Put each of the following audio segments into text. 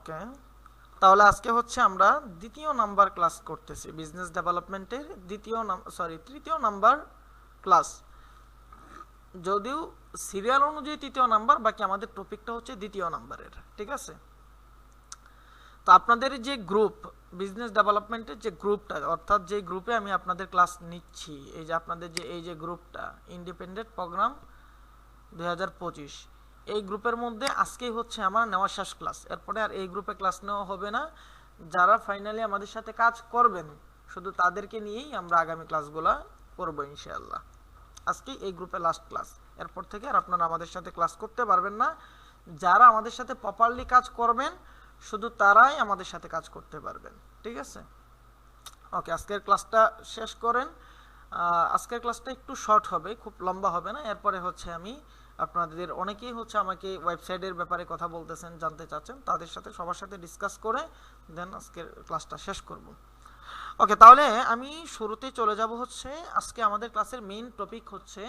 ওকে, তাহলে আজকে হচ্ছে আমরা দ্বিতীয় নাম্বার ক্লাস করতেছি বিজনেস ডেভেলপমেন্টের তৃতীয় নাম্বার ক্লাস। যদিও সিরিয়াল অনুযায়ী তৃতীয় নাম্বার, বাকি আমাদের টপিকটা হচ্ছে দ্বিতীয় নাম্বারের, ঠিক আছে? তো আপনাদের যে গ্রুপ বিজনেস ডেভেলপমেন্টের যে গ্রুপটা, অর্থাৎ যে গ্রুপে আমি আপনাদের ক্লাস নিচ্ছি, এই যে গ্রুপটা ইন্ডিপেন্ডেন্ট প্রোগ্রাম 2025, এই গ্রুপের মধ্যে আজকেই হচ্ছে আমার নেওয়া শেষ ক্লাস। এরপরে আর এই গ্রুপে ক্লাস নেওয়া হবে না। যারা ফাইনালি আমাদের সাথে কাজ করবেন শুধু তাদেরকে নিয়েই আমরা আগামী ক্লাসগুলো করব ইনশাআল্লাহ। আজকে এই গ্রুপে লাস্ট ক্লাস, এরপর থেকে আর আপনারা আমাদের সাথে ক্লাস করতে পারবেন না। যারা আমাদের সাথে প্রপারলি কাজ করবেন শুধু তারাই আমাদের সাথে কাজ করতে পারবেন, ঠিক আছে? ওকে, আজকের ক্লাসটা শেষ করেন। আজকের ক্লাসটা একটু শর্ট হবে, খুব লম্বা হবে না। এরপরে হচ্ছে আমি আপনাদের অনেকেই হচ্ছে আমাকে ওয়েবসাইটের ব্যাপারে কথা বলতেছেন, জানতে চাচ্ছেন, তাদের সাথে সবার সাথে ডিসকাস করে দেন আজকের ক্লাসটা শেষ করব। ওকে, তাহলে আমি শুরুতে চলে যাব হচ্ছে আজকে আমাদের ক্লাসের মেইন টপিক হচ্ছে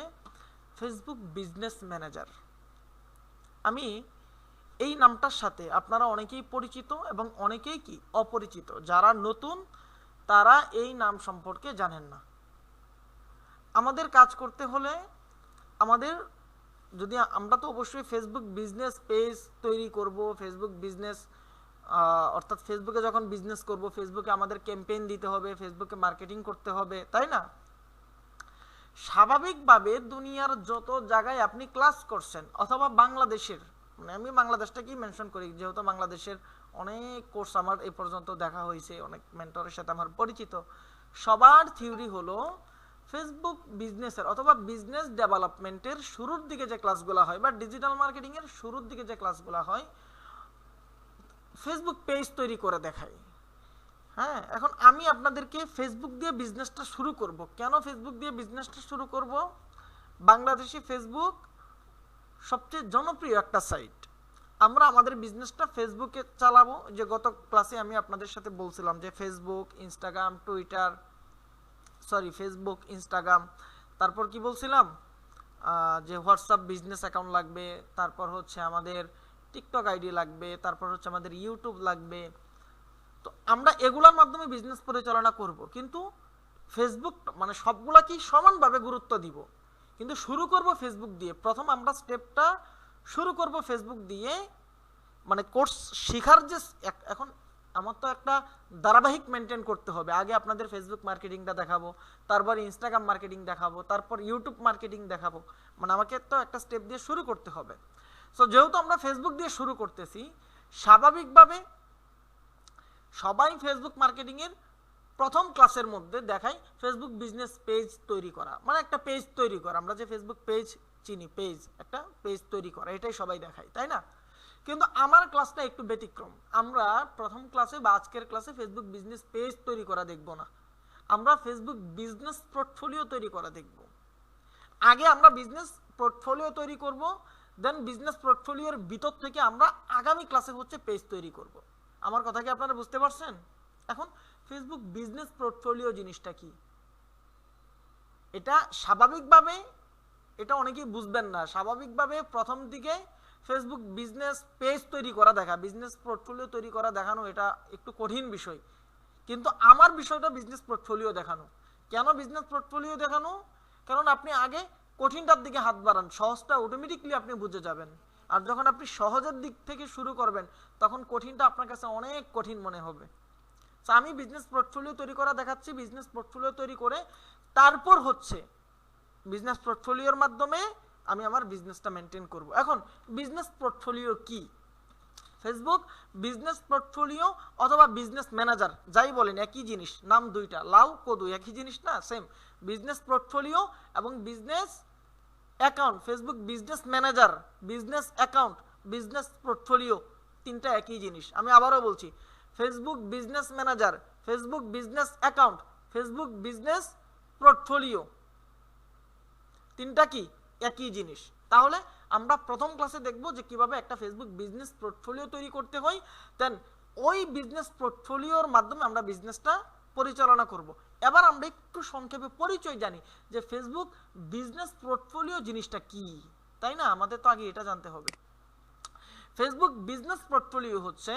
ফেসবুক বিজনেস ম্যানেজার। আমি এই নামটার সাথে আপনারা অনেকেই পরিচিত এবং অনেকেই কি অপরিচিত। যারা নতুন তারা এই নাম সম্পর্কে জানেন না। আমাদের কাজ করতে হলে আমরা তো অবশ্যই ফেসবুক বিজনেস পেজ তৈরি করব, ফেসবুক বিজনেস অর্থাৎ ফেসবুকে যখন বিজনেস করব ফেসবুকে আমাদের ক্যাম্পেইন দিতে হবে, ফেসবুকে মার্কেটিং করতে হবে, তাই না? স্বাভাবিকভাবে দুনিয়ার যত জায়গায় আপনি ক্লাস করছেন অথবা বাংলাদেশের, মানে আমি বাংলাদেশটাকেই মেনশন করি যেহেতু বাংলাদেশের অনেক কোর্স আমার এই পর্যন্ত দেখা হয়েছে, অনেক মেন্টরের সাথে আমার পরিচিত, সবার থিওরি হলো ফেসবুক বিজনেসের অথবা বিজনেস ডেভেলপমেন্টের শুরুর দিকে যে ক্লাসগুলো হয় বা ডিজিটাল মার্কেটিং এর শুরুর দিকে যে ক্লাসগুলো হয় ফেসবুক পেজ তৈরি করে দেখায়। হ্যাঁ, এখন আমি আপনাদেরকে ফেসবুক দিয়ে বিজনেসটা শুরু করব। কেন ফেসবুক দিয়ে বিজনেসটা শুরু করব? বাংলাদেশে ফেসবুক সবচেয়ে জনপ্রিয় একটা সাইট। আমরা আমাদের বিজনেসটা ফেসবুকে চালাবো। যে গত ক্লাসে আমি আপনাদের সাথে বলছিলাম যে ফেসবুক ইনস্টাগ্রাম, তারপর কি বলছিলাম যে হোয়াটসঅ্যাপ বিজনেস অ্যাকাউন্ট লাগবে, তারপর হচ্ছে আমাদের টিকটক আইডি লাগবে, তারপর হচ্ছে আমাদের ইউটিউব লাগবে। তো আমরা এগুলোর মাধ্যমে বিজনেস পরিচালনা করব, কিন্তু ফেসবুক মানে সবগুলা কি সমানভাবে গুরুত্ব দিব, কিন্তু শুরু করব ফেসবুক দিয়ে। প্রথম আমরা স্টেপটা শুরু করব ফেসবুক দিয়ে, মানে কোর্স শেখার যে এখন আমার তো একটা ধারাবাহিক মেনটেন করতে হবে। আগে আপনাদের ফেসবুক মার্কেটিংটা দেখাবো, তারপর ইনস্টাগ্রাম মার্কেটিং দেখাবো, তারপর ইউটিউব মার্কেটিং দেখাবো, মানে আমাকে তো একটা স্টেপ দিয়ে শুরু করতে হবে। সো যেহেতু আমরা ফেসবুক দিয়ে শুরু করতেছি, স্বাভাবিকভাবে সবাই ফেসবুক মার্কেটিং এর প্রথম ক্লাসের মধ্যে দেখাই ফেসবুক বিজনেস পেজ তৈরি করা, মানে একটা পেজ তৈরি করা। আমরা যে ফেসবুক পেজ চিনি, একটা পেজ তৈরি করা, এটাই সবাই দেখাই, তাই না? কিন্তু আমার ক্লাসটা একটু ব্যতিক্রম। আমরা প্রথম ক্লাসে বা আজকের ক্লাসে ফেসবুক বিজনেস পেজ তৈরি করা দেখব না, আমরা ফেসবুক বিজনেস পোর্টফোলিও তৈরি করা দেখব। আগে আমরা বিজনেস পোর্টফোলিও তৈরি করব, দেন বিজনেস পোর্টফোলিওর ভিতর থেকে আমরা আগামী ক্লাসে হচ্ছে পেজ তৈরি করব। আমার কথা কি আপনারা বুঝতে পারছেন? এখন ফেসবুক বিজনেস পোর্টফোলিও জিনিসটা কি, এটা স্বাভাবিকভাবে এটা অনেকেই বুঝবেন না। স্বাভাবিকভাবে প্রথম দিকে ফেসবুক বিজনেস পেজ তৈরি করা দেখা, বিজনেস পোর্টফোলিও তৈরি করা দেখানো এটা একটু কঠিন বিষয়, কিন্তু আমার বিষয়টা বিজনেস পোর্টফোলিও দেখানো। কেন বিজনেস পোর্টফোলিও দেখানো? কারণ আপনি আগে কঠিনটার দিকে হাত বাড়ান, সহজটা অটোমেটিকলি আপনি বুঝে যাবেন। আর যখন আপনি সহজের দিক থেকে শুরু করবেন তখন কঠিনটা আপনার কাছে অনেক কঠিন মনে হবে। আমি বিজনেস পোর্টফোলিও তৈরি করা দেখাচ্ছি। বিজনেস পোর্টফোলিও তৈরি করে তারপর হচ্ছে বিজনেস পোর্টফোলিওর মাধ্যমে আমি আমার বিজনেসটা মেনটেন করব। এখন বিজনেস পোর্টফোলিও কি? ফেসবুক বিজনেস পোর্টফোলিও অথবা বিজনেস ম্যানেজার যাই বলেন একই জিনিস, নাম দুইটা, লাউ কদু একই জিনিস না, সেম। বিজনেস পোর্টফোলিও এবং business account, Facebook business manager, business account, business portfolio তিনটা একই জিনিস। আমি আবারও বলছি, Facebook business manager, Facebook business account, Facebook business portfolio তিনটা কি একই জিনিস। তাহলে আমরা প্রথম ক্লাসে দেখব যে কিভাবে একটা ফেসবুক বিজনেস পোর্টফোলিও তৈরি করতে হয়, দেন ওই বিজনেস পোর্টফোলিওর মাধ্যমে আমরা বিজনেসটা পরিচালনা করব। এবার আমরা একটু সংক্ষেপে পরিচয় জানি যে ফেসবুক বিজনেস পোর্টফোলিও জিনিসটা কি, তাই না? আমাদের তো আগে এটা জানতে হবে। ফেসবুক বিজনেস পোর্টফোলিও হচ্ছে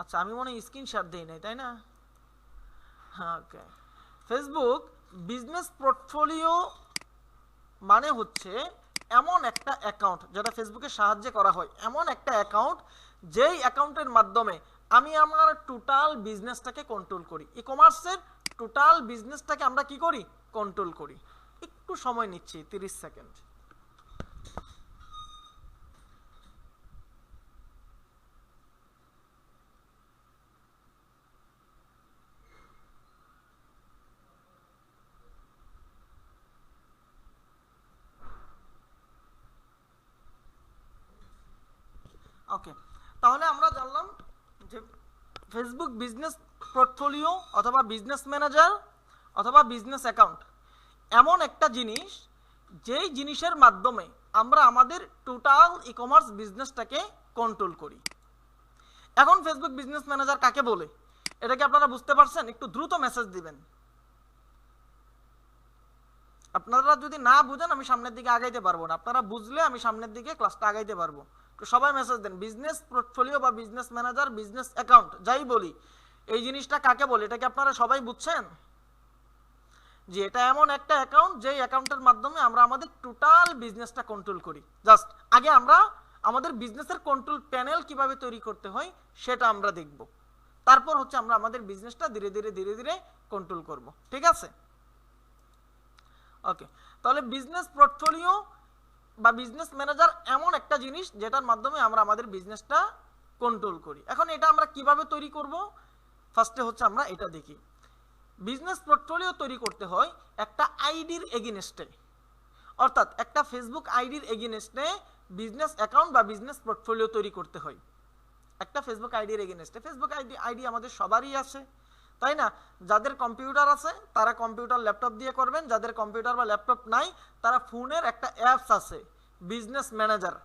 আচ্ছা আমি মনে হয় স্ক্রিনশট দেই নাই, তাই না? ওকে, ফেসবুক বিজনেস পোর্টফোলিও মানে হচ্ছে এমন একটা অ্যাকাউন্ট যেটা ফেসবুকের সাহায্যে করা হয়, এমন একটা অ্যাকাউন্ট যেই অ্যাকাউন্টের মাধ্যমে আমি আমার টোটাল বিজনেসটাকে কন্ট্রোল করি। ই কমার্সের টোটাল বিজনেসটাকে আমরা কি করি? কন্ট্রোল করি। একটু সময় নিচ্ছি, 30 সেকেন্ড। ওকে, তাহলে আমরা জানলাম যে ফেসবুক বিজনেস পোর্টফোলিও অথবা বিজনেস ম্যানেজার অথবা বিজনেস অ্যাকাউন্ট এমন একটা জিনিস যেই জিনিসের মাধ্যমে আমরা আমাদের টোটাল ই কমার্স বিজনেসটাকে কন্ট্রোল করি। এখন ফেসবুক বিজনেস ম্যানেজার কাকে বলে এটা কি আপনারা বুঝতে পারছেন? একটু দ্রুত মেসেজ দিবেন। আপনারা যদি না বুঝেন আমি সামনের দিকে আগাইতে পারবো না, আপনারা বুঝলে আমি সামনের দিকে ক্লাসটা আগাইতে পারবো। তো সবাই মেসেজ দেন, বিজনেস পোর্টফোলিও বা বিজনেস ম্যানেজার, বিজনেস অ্যাকাউন্ট যাই বলি, এই জিনিসটা কাকে বলে এটা কি আপনারা সবাই বুঝছেন? যে এটা এমন একটা অ্যাকাউন্ট যেই অ্যাকাউন্টের মাধ্যমে আমরা আমাদের টোটাল বিজনেসটা কন্ট্রোল করি। জাস্ট আগে আমরা আমাদের বিজনেসের কন্ট্রোল প্যানেল কিভাবে তৈরি করতে হয় সেটা আমরা দেখব, তারপর হচ্ছে আমরা আমাদের বিজনেসটা ধীরে ধীরে ধীরে ধীরে কন্ট্রোল করব। ঠিক আছে? ওকে, তাহলে বিজনেস পোর্টফোলিও বা বিজনেস ম্যানেজার এমন একটা জিনিস যেটার মাধ্যমে আমরা আমাদের বিজনেসটা কন্ট্রোল করি। এখন এটা আমরা কিভাবে তৈরি করব? ফার্স্টে হচ্ছে আমরা এটা দেখি। বিজনেস পোর্টফোলিও তৈরি করতে হয় একটা আইডির এগেইনস্টে, অর্থাৎ একটা ফেসবুক আইডির এগেইনস্টে বিজনেস অ্যাকাউন্ট বা বিজনেস পোর্টফোলিও তৈরি করতে হয়। একটা ফেসবুক আইডির এগেইনস্টে, ফেসবুক আইডি আমাদের সবারই আছে, তাই না? যাদের কম্পিউটার আছে তারা কম্পিউটার ল্যাপটপ দিয়ে করবেন, যাদের কম্পিউটার বা ল্যাপটপ নাই তারা ফোনের একটা অ্যাপস আছে বিজনেস ম্যানেজার,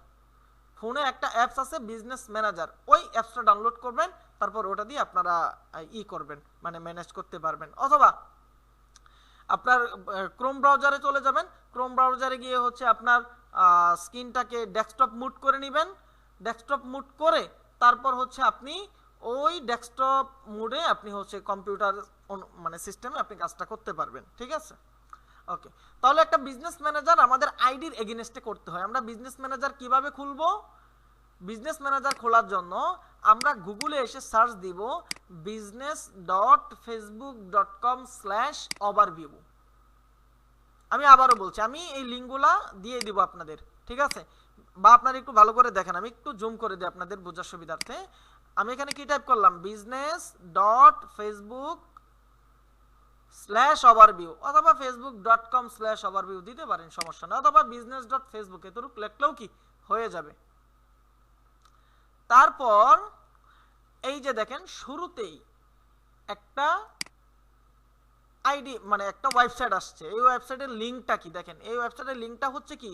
ফোনে একটা অ্যাপস আছে বিজনেস ম্যানেজার, ওই অ্যাপসটা ডাউনলোড করবেন, তারপর ওটা দিয়ে আপনারা করবেন, মানে ম্যানেজ করতে পারবেন। অথবা আপনার ক্রোম ব্রাউজারে চলে যাবেন, ক্রোম ব্রাউজারে গিয়ে হচ্ছে আপনার স্ক্রিনটাকে ডেস্কটপ মুড করে নেবেন, ডেস্কটপ মুড করে তারপর হচ্ছে আপনি ওই ডেস্কটপ মুডে আপনি হচ্ছে কম্পিউটার মানে সিস্টেমে আপনি কাজটা করতে পারবেন। ঠিক আছে? ওকে, তাহলে একটা বিজনেস ম্যানেজার আমাদের আইডির এগেইনস্টে করতে হয়। আমরা বিজনেস ম্যানেজার কিভাবে খুলবো? বিজনেস ম্যানেজার খোলার জন্য আমরা গুগলে এসে সার্চ দিব business.facebook.com/overview। আমি আবারও বলছি, আমি এই লিঙ্কগুলা দিয়ে দিব আপনাদের, ঠিক আছে? বা আপনারা একটু ভালো করে দেখেন, আমি একটু জুম করে দিই আপনাদের বোঝার সুবিধার্থে। আমি এখানে কি টাইপ করলাম? business.facebook/overview অথবা facebook.com/overview দিতে পারেন, সমস্যা না, অথবা business.facebook এতটুকু লিখলেও কি হয়ে যাবে। তারপর এই যে দেখেন শুরুতেই একটা আইডি মানে একটা ওয়েবসাইট আসছে, এই ওয়েবসাইটের লিঙ্কটা কি দেখেন, এই ওয়েবসাইটের লিঙ্কটা হচ্ছে কি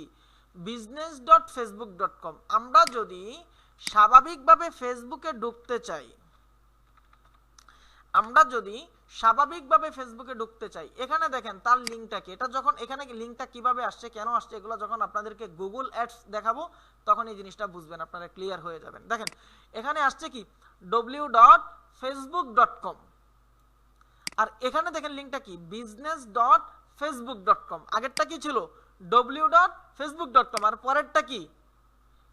business.facebook.com। আমরা যদি স্বাভাবিকভাবে ফেসবুকে ঢুকতে চাই, এখানে দেখেন তার লিঙ্কটা কি, এটা যখন এখানে লিঙ্কটা কিভাবে আসছে, কেন আসছে, এগুলো যখন আপনাদেরকে গুগল অ্যাডস দেখাবো তখন এই জিনিসটা বুঝবেন, আপনারা ক্লিয়ার হয়ে যাবেন। দেখেন এখানে আসছে কি www.facebook.com, আর এখানে দেখেন লিঙ্কটা কি business.facebook.com। আগেরটা কি ছিল? www.facebook.com, আর পরেরটা কি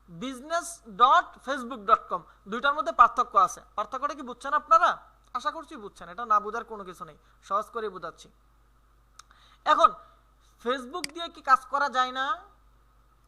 business.facebook.com। দুইটার মধ্যে পার্থক্য আছে, পার্থক্যটা কি বুঝছেন আপনারা? আশা করছি বুঝছেন, এটা না বোঝার কোনো কিছু নেই, সহজ করে বোঝাচ্ছি। এখন ফেসবুক দিয়ে কি কাজ করা যায় না,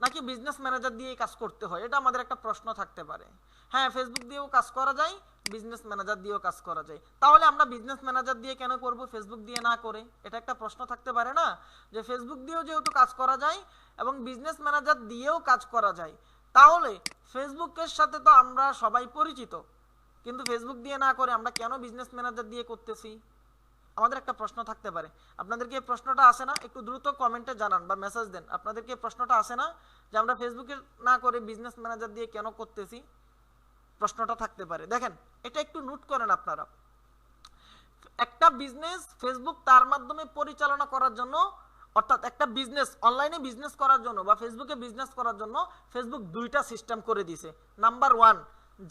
নাকি বিজনেস ম্যানেজার দিয়ে কাজ করতে হয়? এটা আমাদের একটা প্রশ্ন থাকতে পারে। হ্যাঁ, ফেসবুক দিয়েও কাজ করা যায়, বিজনেস ম্যানেজার দিয়েও কাজ করা যায়। তাহলে আমরা বিজনেস ম্যানেজার দিয়ে কেন করব, ফেসবুক দিয়ে না করে? এটা একটা প্রশ্ন থাকতে পারে না, যে ফেসবুক দিয়েও যেহেতু কাজ করা যায় এবং বিজনেস ম্যানেজার দিয়েও কাজ করা যায়, তাহলে ফেসবুকের সাথে তো আমরা সবাই পরিচিত, কিন্তু ফেসবুক দিয়ে না করে আমরা কেন বিজনেস ম্যানেজার দিয়ে করতেছি? আমাদের একটা প্রশ্ন থাকতে পারে। আপনাদেরকে এই প্রশ্নটা আসে না? একটু দ্রুত কমেন্টে জানান বা মেসেজ দেন, আপনাদেরকে এই প্রশ্নটা আসে না যে আমরা ফেসবুকে না করে বিজনেস ম্যানেজার দিয়ে কেন করতেছি? প্রশ্নটা থাকতে পারে। দেখেন এটা একটু নোট করেন আপনারা। একটা বিজনেস ফেসবুক তার মাধ্যমে পরিচালনা করার জন্য, অর্থাৎ একটা বিজনেস অনলাইনে বিজনেস করার জন্য বা ফেসবুকে বিজনেস করার জন্য ফেসবুক দুইটা সিস্টেম করে দিয়েছে। নাম্বার 1,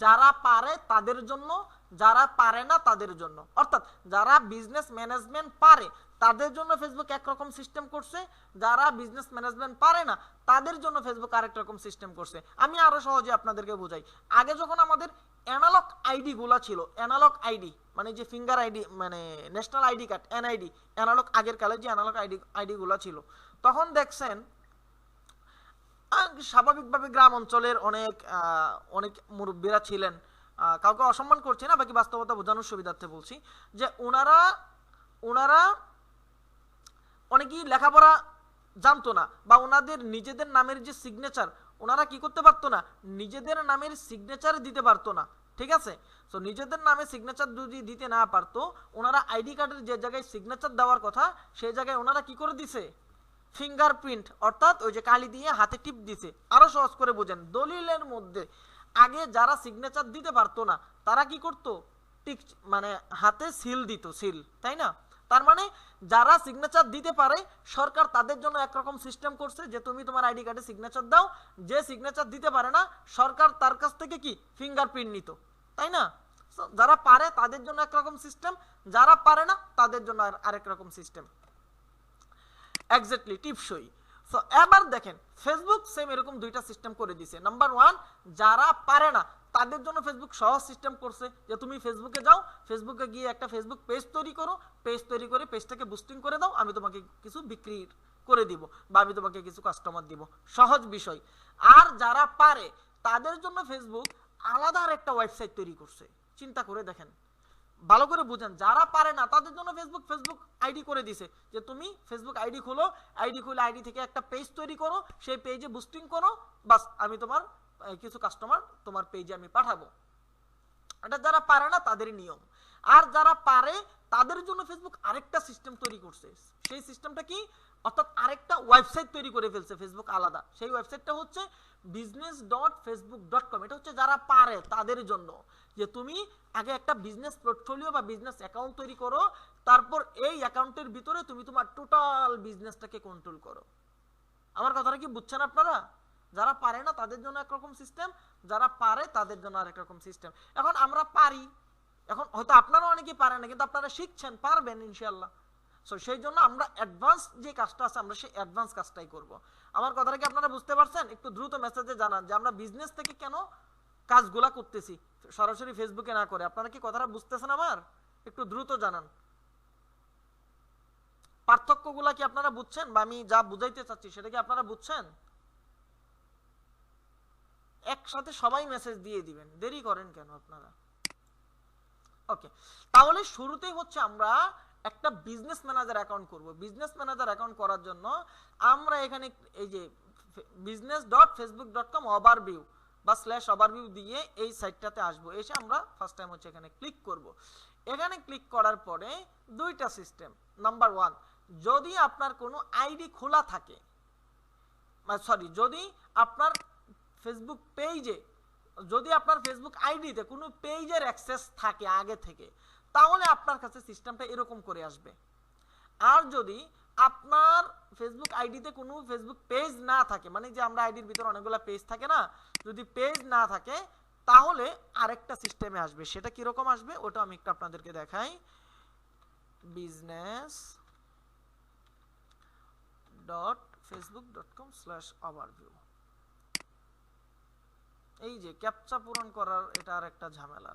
যারা পারে তাদের জন্য, যারা পারে না তাদের জন্য, অর্থাৎ যারা বিজনেস ম্যানেজমেন্ট পারে তাদের জন্য ফেসবুক একরকম সিস্টেম করছে, যারা বিজনেস ম্যানেজমেন্ট পারে না তাদের জন্য ফেসবুক আরেক রকম সিস্টেম করছে। আমি আরো সহজে আপনাদেরকে বোঝাই। আগে যখন আমাদের অ্যানালগ আইডি গুলা ছিল, অ্যানালগ আইডি মানে যে ফিঙ্গার আইডি মানে national ID card NID, analog আগের কালে যে অ্যানালগ আইডি গুলা ছিল, তখন দেখছেন স্বাভাবিকভাবে গ্রাম অঞ্চলের অনেক মুরব্বীরা ছিলেন, কাউকে অসম্মান করছি না, বাকি বাস্তবতা বোঝানোর সুবিধার্থে বলছি যে ওনারা অনেকেই লেখাপড়া জানতো না, বা ওনাদের নিজেদের নামের যে সিগনেচার ওনারা কি করতে পারতো না, নিজেদের নামের সিগনেচার দিতে পারতো না। ঠিক আছে, তো নিজেদের নামে সিগনেচার যদি দিতে না পারতো, ওনারা আইডি কার্ডের যে জায়গায় সিগনেচার দেওয়ার কথা সেই জায়গায় ওনারা কি করে দিছে, ফিঙ্গারপ্রিন্ট অর্থাৎ ওই যে কালি দিয়ে হাতে টিপ দিছে। আরো সহজ করে বোঝেন, দলিলের মধ্যে আগে যারা সিগনেচার দিতে পারতো না তারা কি করতো, টিক মানে হাতে সিল দিত, সিল, তাই না? তার মানে যারা সিগনেচার দিতে পারে সরকার তাদের জন্য একরকম সিস্টেম করছে যে তুমি তোমার আইডি কার্ডে সিগনেচার দাও, যে সিগনেচার দিতে পারে না সরকার তার কাছ থেকে কি ফিঙ্গারপ্রিন্ট নিত, তাই না? যারা পারে তাদের জন্য একরকম সিস্টেম, যারা পারে না তাদের জন্য আরেক রকম সিস্টেম। এক্স্যাক্টলি, টিপসই। সো এবার দেখেন ফেসবুক সেম এরকম দুইটা সিস্টেম করে দিছে। নাম্বার 1, যারা পারে না তাদের জন্য ফেসবুক সহজ সিস্টেম করছে যে তুমি ফেসবুকে যাও, ফেসবুকে গিয়ে একটা ফেসবুক পেজ তৈরি করো, পেজ তৈরি করে পেজটাকে বুস্টিং করে দাও, আমি তোমাকে কিছু বিক্রি করে দিব বা আমি তোমাকে কিছু কাস্টমার দিব, সহজ বিষয়। আর যারা পারে তাদের জন্য ফেসবুক আলাদা আর একটা ওয়েবসাইট তৈরি করছে। চিন্তা করে দেখেন, ভালো করে বুঝেন, যারা পারে না তাদের জন্য ফেসবুক আইডি করে দিছে যে তুমি ফেসবুক আইডি খোলো, আইডি খুলে আইডি থেকে একটা পেজ তৈরি করো, সেই পেজে বুস্টিং করো, বাস আমি তোমার কিছু কাস্টমার তোমার পেজে আমি পাঠাবো। এটা যারা পারে না তাদের নিয়ম। আর যারা পারে তাদের জন্য ফেসবুক আরেকটা সিস্টেম তৈরি করছে। সেই সিস্টেমটা কি, অর্থাৎ আরেকটা ওয়েবসাইট তৈরি করে ফেলছে ফেসবুক আলাদা। সেই ওয়েবসাইটটা হচ্ছে business.facebook.com। এটা হচ্ছে যারা পারে তাদের জন্য, যে তুমি আগে একটা বিজনেস পোর্টফোলিও বা বিজনেস অ্যাকাউন্ট তৈরি করো, তারপর এই অ্যাকাউন্টের ভিতরে তুমি তোমার টোটাল বিজনেসটাকে কন্ট্রোল করো। আমার কথাটা কি বুঝছেন আপনারা? যারা পারে না তাদের জন্য একরকম সিস্টেম, যারা পারে তাদের জন্য আরেক রকম সিস্টেম। এখন আমরা পারি, এখন হয়তো আপনারা অনেকেই পারেন না, কিন্তু আপনারা শিখছেন, পারবেন ইনশাআল্লাহ। সো সেই জন্য আমরা অ্যাডভান্স যে কাজটা আছে আমরা সেই অ্যাডভান্স কাজটাই করব। আমার কথাটা কি আপনারা বুঝতে পারছেন? একটু দ্রুত মেসেজে জানান যে আমরা বিজনেস থেকে কেন কাজগুলা করতেছি, সরাসরি ফেসবুকে না করে। আপনারা কি কথাটা বুঝতেছেন আমার? একটু দ্রুত জানান। পার্থক্যগুলা কি আপনারা বুঝছেন, বা আমি যা বুঝাইতে চাচ্ছি সেটা কি আপনারা বুঝছেন? একসাথে সবাই মেসেজ দিয়ে দিবেন, দেরি করেন কেন আপনারা? ওকে, তাহলে শুরুতেই হচ্ছে আমরা একটা বিজনেস ম্যানেজার অ্যাকাউন্ট করব। বিজনেস ম্যানেজার অ্যাকাউন্ট করার জন্য আমরা এখানে এই যে business.facebook.com ওভারভিউ বা /ওভারভিউ দিয়ে এই সাইটটাতে আসব। এসে আমরা ফার্স্ট টাইম হচ্ছে এখানে ক্লিক করব। এখানে ক্লিক করার পরে দুইটা সিস্টেম। নাম্বার 1, যদি আপনার কোনো আইডি খোলা থাকে, যদি আপনার ফেসবুক পেজে, যদি আপনার ফেসবুক আইডিতে কোনো পেজের অ্যাক্সেস থাকে আগে থেকে, তাহলে আপনার কাছে সিস্টেমটা এরকম করে আসবে। আর যদি আপনার ফেসবুক আইডিতে কোনো ফেসবুক পেজ না থাকে, মানে যে আমরা আইডির ভিতরে অনেকগুলো পেজ থাকে না, যদি পেজ না থাকে তাহলে আরেকটা সিস্টেমে আসবে। সেটা কিরকম আসবে ওটা আমি একটু আপনাদেরকে দেখাই। business.facebook.com/overview। এই যে ক্যাপচা পূরণ করার এটা আর একটা ঝামেলা।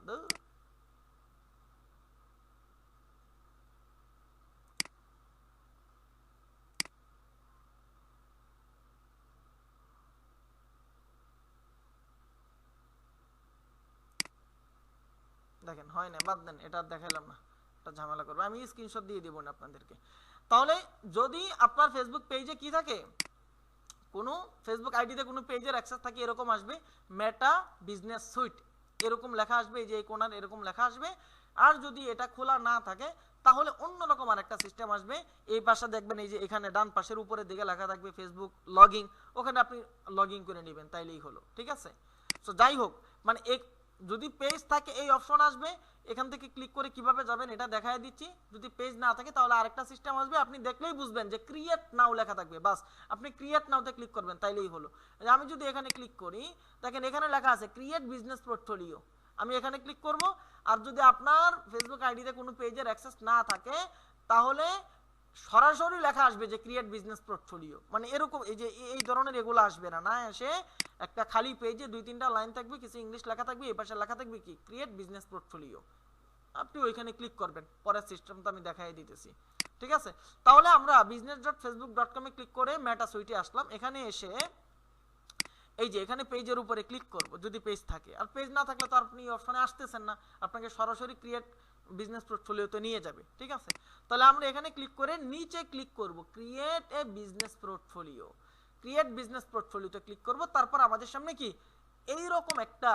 দেখেন হয় না, বাদ দেন, এটা দেখাইলাম না, এটা ঝামেলা করবে। আমি স্ক্রিনশট দিয়ে দেব না আপনাদেরকে। তাহলে যদি আপনার ফেসবুক পেজে কি থাকে, কোনো ফেসবুক আইডিতে কোনো পেজের অ্যাক্সেস থাকে, এরকম আসবে মেটা বিজনেস সুইট, এরকম লেখা আসবে, এই যে এই কোণার এরকম লেখা আসবে। আর যদি এটা খোলা না থাকে তাহলে অন্যরকম আরেকটা সিস্টেম আসবে। এই পাশে দেখবেন এই যে এখানে ডান পাশের উপরের দিকে লেখা থাকবে ফেসবুক লগইন, ওখানে আপনি লগইন করে নেবেন, তাইলেই হলো। ঠিক আছে, সো যাই হোক, মানে যদি পেজ থাকে এই অপশন আসবে, এখান থেকে ক্লিক করে কিভাবে যাবেন এটা দেখাই দিচ্ছি। যদি পেজ না থাকে তাহলে আরেকটা সিস্টেম আসবে, আপনি দেখলেই বুঝবেন যে ক্রিয়েট নাও লেখা থাকবে, বাস আপনি ক্রিয়েট নাওতে ক্লিক করবেন, তাইলেই হলো। আমি যদি এখানে ক্লিক করি, দেখেন এখানে লেখা আছে ক্রিয়েট বিজনেস পোর্টফোলিও। আমি এখানে ক্লিক করব। আর যদি আপনার ফেসবুক আইডিতে কোনো পেজের অ্যাক্সেস না থাকে তাহলে সরাসরি লেখা আসবে যে ক্রিয়েট বিজনেস পোর্টফোলিও, মানে এরকম এই যে এই ধরনের এগুলো আসবে না, না এসে একটা খালি পেজে 2-3টা লাইন থাকবে, কিছু ইংলিশ লেখা থাকবে, এই পাশে লেখা থাকবে কি ক্রিয়েট বিজনেস পোর্টফোলিও। আপনি ওইখানে ক্লিক করবেন, পরের সিস্টেমটা আমি দেখাই দিতেছি, ঠিক আছে। তাহলে আমরা business.facebook.com এ ক্লিক করে মেটা সুইটে আসলাম। এখানে এসে এই যে এখানে পেজের উপরে ক্লিক করব যদি পেজ থাকে, আর পেজ না থাকলে তো আপনি অপশনে আসতেছেন না, আপনাকে সরাসরি ক্রিয়েট বিজনেস পোর্টফোলিওতে নিয়ে যাবে, ঠিক আছে। তাহলে আমরা এখানে ক্লিক করে নিচে ক্লিক করব create a business portfolio, create business পোর্টফোলিওতে ক্লিক করব। তারপর আমাদের সামনে কি এইরকম একটা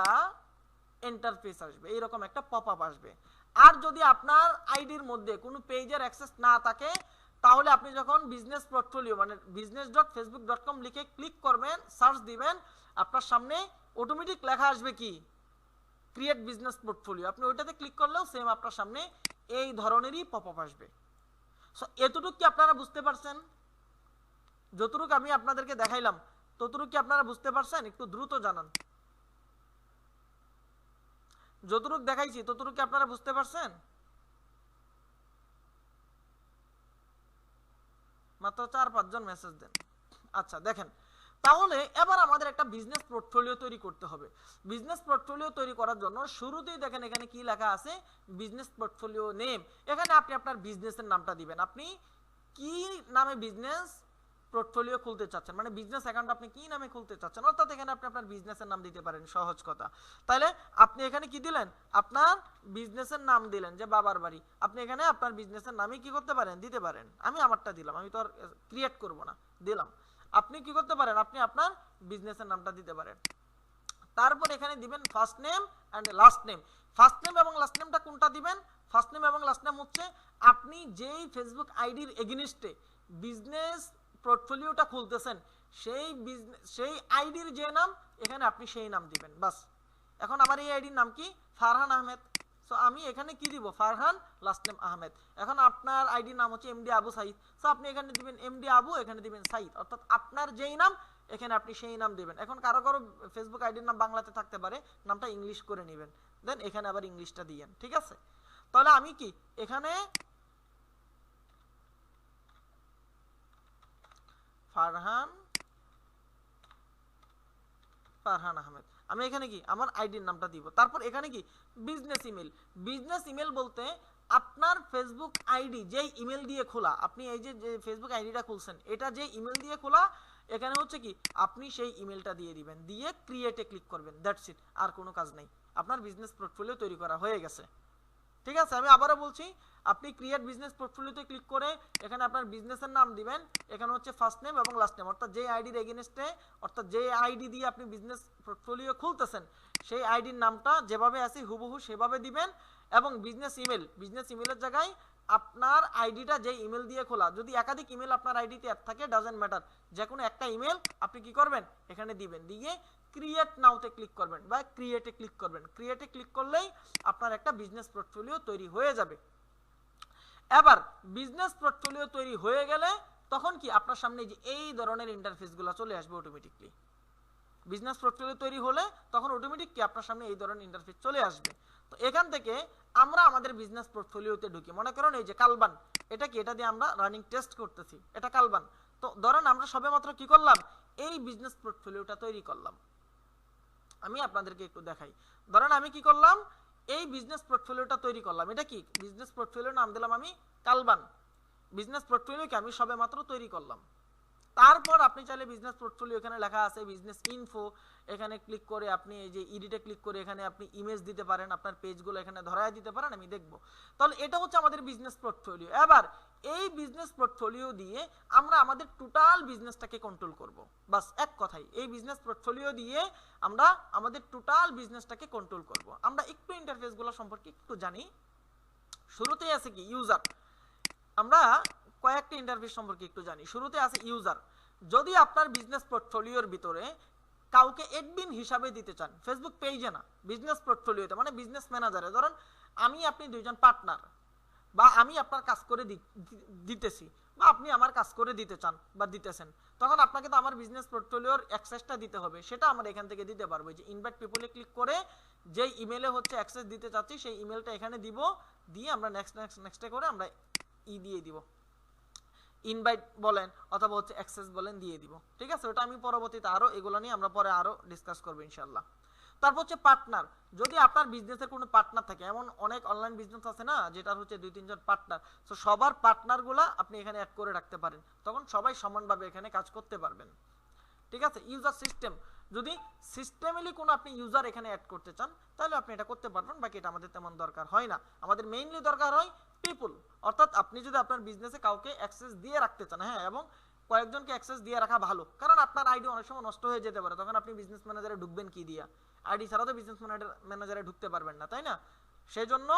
ইন্টারফেস আসবে, এইরকম একটা পপআপ আসবে। আর যদি আপনার আইডির মধ্যে কোনো পেজের অ্যাক্সেস না থাকে তাহলে আপনি যখন বিজনেস পোর্টফোলিও মানে business.facebook.com লিখে ক্লিক করবেন, সার্চ দিবেন, আপনার সামনে অটোমেটিক লেখা আসবে কি ক্রিয়েট বিজনেস পোর্টফোলিও। আপনি ওইটাতে ক্লিক করলেও সেম আপনার সামনে এই ধরনেরই পপআপ আসবে। সো এতটুকু কি আপনারা বুঝতে পারছেন? যতটুকু আমি আপনাদেরকে দেখাইলাম ততটুকু কি আপনারা বুঝতে পারছেন? একটু দ্রুত জানান। যতটুকু দেখাইছি ততটুকু কি আপনারা বুঝতে পারছেন? মাত্র 4-5 জন মেসেজ দেন। আচ্ছা দেখেন, তাহলে এবার আমাদের একটা বিজনেস পোর্টফোলিও তৈরি করতে হবে। বিজনেস পোর্টফোলিও তৈরি করার জন্য শুরুতেই দেখেন এখানে কি লেখা আছে, বিজনেস পোর্টফোলিও নেম। এখানে আপনি আপনার বিজনেসের নামটা দিবেন, আপনি কি নামে বিজনেস পোর্টফোলিও খুলতে চাচ্ছেন, মানে বিজনেস অ্যাকাউন্ট আপনি কি নামে খুলতে চাচ্ছেন, অর্থাৎ এখানে আপনি আপনার বিজনেসের নাম দিতে পারেন, সহজ কথা। তাহলে আপনি এখানে কি দিলেন, আপনার বিজনেসের নাম দিলেন, যে বাবার বাড়ি, আপনি এখানে আপনার বিজনেসের নামই কি করতে পারেন, দিতে পারেন। আমি আমারটা দিলাম, আমি তো আর ক্রিয়েট করব না, দিলাম। আপনি কি করতে পারেন, আপনি আপনার বিজনেসের নামটা দিতে পারেন। তারপর এখানে দিবেন first name and last name. First name এবং লাস্ট নেমটা কোনটা দিবেন? ফার্স্ট নেম এবং লাস্ট নেম হচ্ছে আপনি যেই ফেসবুক আইডির এগেইনস্টে বিজনেস পোর্টফোলিওটা খুলতেছেন সেই আইডির যে নাম, এখানে আপনি সেই নাম দিবেন, বাস। এখন আমার এই আইডির নাম কি, ফারহান আহমেদ। সো আমি এখানে কি দিব, ফারহান, লাস্ট নেম আহমেদ। এখন আপনার আইডির নাম হচ্ছে এমডি আবু সাইদ, সো আপনি এখানে দিবেন এমডি আবু, এখানে দিবেন সাইদ, অর্থাৎ আপনার যেই নাম এখানে আপনি সেই নাম দিবেন। এখন কারো কারো ফেসবুক আইডির নাম বাংলাতে থাকতে পারে, নামটা ইংলিশ করে নেবেন, দেন এখানে আবার ইংলিশটা দিয়েন, ঠিক আছে। তাহলে আমি কি এখানে ফারহান আহমেদ, আমি এখানে কি আমার আইডির নামটা দিব। তারপর এখানে কি বিজনেস ইমেল। বিজনেস ইমেল বলতে আপনার ফেসবুক আইডি যেই ইমেল দিয়ে খোলা, আপনি এই যে ফেসবুক আইডিটা খুলছেন এটা যে ইমেল দিয়ে খোলা, এখানে হচ্ছে কি আপনি সেই ইমেলটা দিয়ে দিবেন, দিয়ে ক্রিয়েটে ক্লিক করবেন, দ্যাটস ইট, আর কোনো কাজ নেই। আপনার বিজনেস পোর্টফোলিও তৈরি করা হয়ে গেছে, ঠিক আছে। আমি আবারও বলছি, আপনি ক্রিয়েট বিজনেস পোর্টফোলিওতে ক্লিক করে এখানে আপনার বিজনেসের নাম দিবেন, এখানে হচ্ছে ফার্স্ট নেম এবং লাস্ট নেম, অর্থাৎ যে আইডির এগেইনস্টে, অর্থাৎ যে আইডি দিয়ে আপনি বিজনেস পোর্টফোলিও খুলতেছেন সেই আইডির নামটা যেভাবে আছে হুবহু সেভাবে দিবেন। এবং বিজনেস ইমেলের জায়গায় আপনার আইডিটা যে ইমেল দিয়ে খোলা, যদি একাধিক ইমেল আপনার আইডিতে অ্যাড থাকে ডাজন্ট ম্যাটার, যে কোনো একটা ইমেল আপনি কি করবেন এখানে দিবেন, দিয়ে ক্রিয়েট নাওতে ক্লিক করবেন বা ক্রিয়েটে ক্লিক করবেন। ক্রিয়েটে ক্লিক করলেই আপনার একটা বিজনেস পোর্টফোলিও তৈরি হয়ে যাবে। এবার বিজনেস পোর্টফোলিও তৈরি হয়ে গেলে তখন কি আপনার সামনে যে এই ধরনের ইন্টারফেসগুলো চলে আসবে অটোমেটিকলি। বিজনেস পোর্টফোলিও তৈরি হলে তখন অটোমেটিক কি আপনার সামনে এই ধরনের ইন্টারফেস চলে আসবে। তো এখান থেকে আমরা আমাদের বিজনেস পোর্টফোলিওতে ঢুকি, মনে করেন এই যে কালবান, এটা কি, এটা দিয়ে আমরা রানিং টেস্ট করতেছি, এটা কালবান। তো ধরেন আমরা সবেমাত্র কি করলাম, এই বিজনেস পোর্টফোলিওটা তৈরি করলাম। আমি আপনাদেরকে একটু দেখাই, ধরেন আমি কি করলাম, এই বিজনেস পোর্টফোলিওটা তৈরি করলাম। এটা কি বিজনেস পোর্টফোলিও, নাম দিলাম আমি কালবান। বিজনেস পোর্টফোলিওকে আমি সবেমাত্র তৈরি করলাম। তারপর আপনি চাইলে বিজনেস পোর্টফোলিও, এখানে লেখা আছে বিজনেস ইনফো, এখানে ক্লিক করে আপনি এই যে এডিটে ক্লিক করে এখানে আপনি ইমেজ দিতে পারেন, আপনার পেজগুলো এখানে ধরায় দিতে পারেন, আমি দেখব। তাহলে এটা হচ্ছে আমাদের বিজনেস পোর্টফোলিও। এবার এই বিজনেস পোর্টফোলিও দিয়ে আমরা আমাদের টোটাল বিজনেসটাকে কন্ট্রোল করব, বাস এক কথাই এই বিজনেস পোর্টফোলিও দিয়ে আমরা আমাদের টোটাল বিজনেসটাকে কন্ট্রোল করব। আমরা একটু ইন্টারফেসগুলো সম্পর্কে একটু জানি। শুরুতেই আছে কি ইউজার, আমরা কয়েকটা ইন্টারফেস সম্পর্কে একটু জানি। শুরুতে আছে ইউজার। যদি আপনার বিজনেস পোর্টফোলিওর ভিতরে কাউকে অ্যাডমিন হিসাবে দিতে চান, ফেসবুক পেজে না, বিজনেস পোর্টফোলিওতে মানে বিজনেস ম্যানেজারে, ধরেন আমি আপনি দুইজন পার্টনার, বা আমি আপনার কাজ করে দিতেছি, বা আপনি আমার কাজ করে দিতে চান বা দিতেছেন, তখন আপনাকে তো আমার বিজনেস পোর্টফোলিওর অ্যাক্সেসটা দিতে হবে। সেটা আমরা এখান থেকে দিতে পারবো, যে ইনভাইট পিপলে ক্লিক করে যে ইমেলে হচ্ছে অ্যাক্সেস দিতে চাচ্ছি সেই ইমেলটা এখানে দিব, দিয়ে আমরা নেক্সটে করে আমরা দিয়ে দিব, ইনভাইট বলেন অথবা হচ্ছে অ্যাক্সেস বলেন দিয়ে দিব। ঠিক আছে, ওটা আমি পরবর্তীতে আরো এগুলো নিয়ে আমরা পরে আরো ডিসকাস করবো ইনশাল্লাহ। তারপর হচ্ছে পার্টনার। যদি আপনার বিজনেসের কোনো পার্টনার থাকে, এমন অনেক অনলাইন বিজনেস আছে না যেটা হচ্ছে 2-3 জন পার্টনার, তো সবার পার্টনারগুলা আপনি এখানে অ্যাড করে রাখতে পারেন, তখন সবাই সমানভাবে এখানে কাজ করতে পারবেন। ঠিক আছে, ইউজার সিস্টেম, যদি সিস্টেমেলি কোনো আপনি ইউজার এখানে অ্যাড করতে চান তাহলে আপনি এটা করতে পারবেন, বাকি এটা আমাদের তেমন দরকার হয় না। আমাদের মেইনলি দরকার হয় পিপল, অর্থাৎ আপনি যদি আপনার বিজনেসে কাউকে অ্যাক্সেস দিয়ে রাখতে চান, হ্যাঁ, এবং কয়েকজনকে অ্যাক্সেস দিয়ে রাখা ভালো, কারণ আপনার আইডি অনেক সময় নষ্ট হয়ে যেতে পারে, তখন আপনি বিজনেস ম্যানেজারে ঢুকবেন কি দিয়া? আইডি ছাড়া তো বিজনেস ম্যানেজারে ঢুকতে পারবেন না, তাই না? সেই জন্য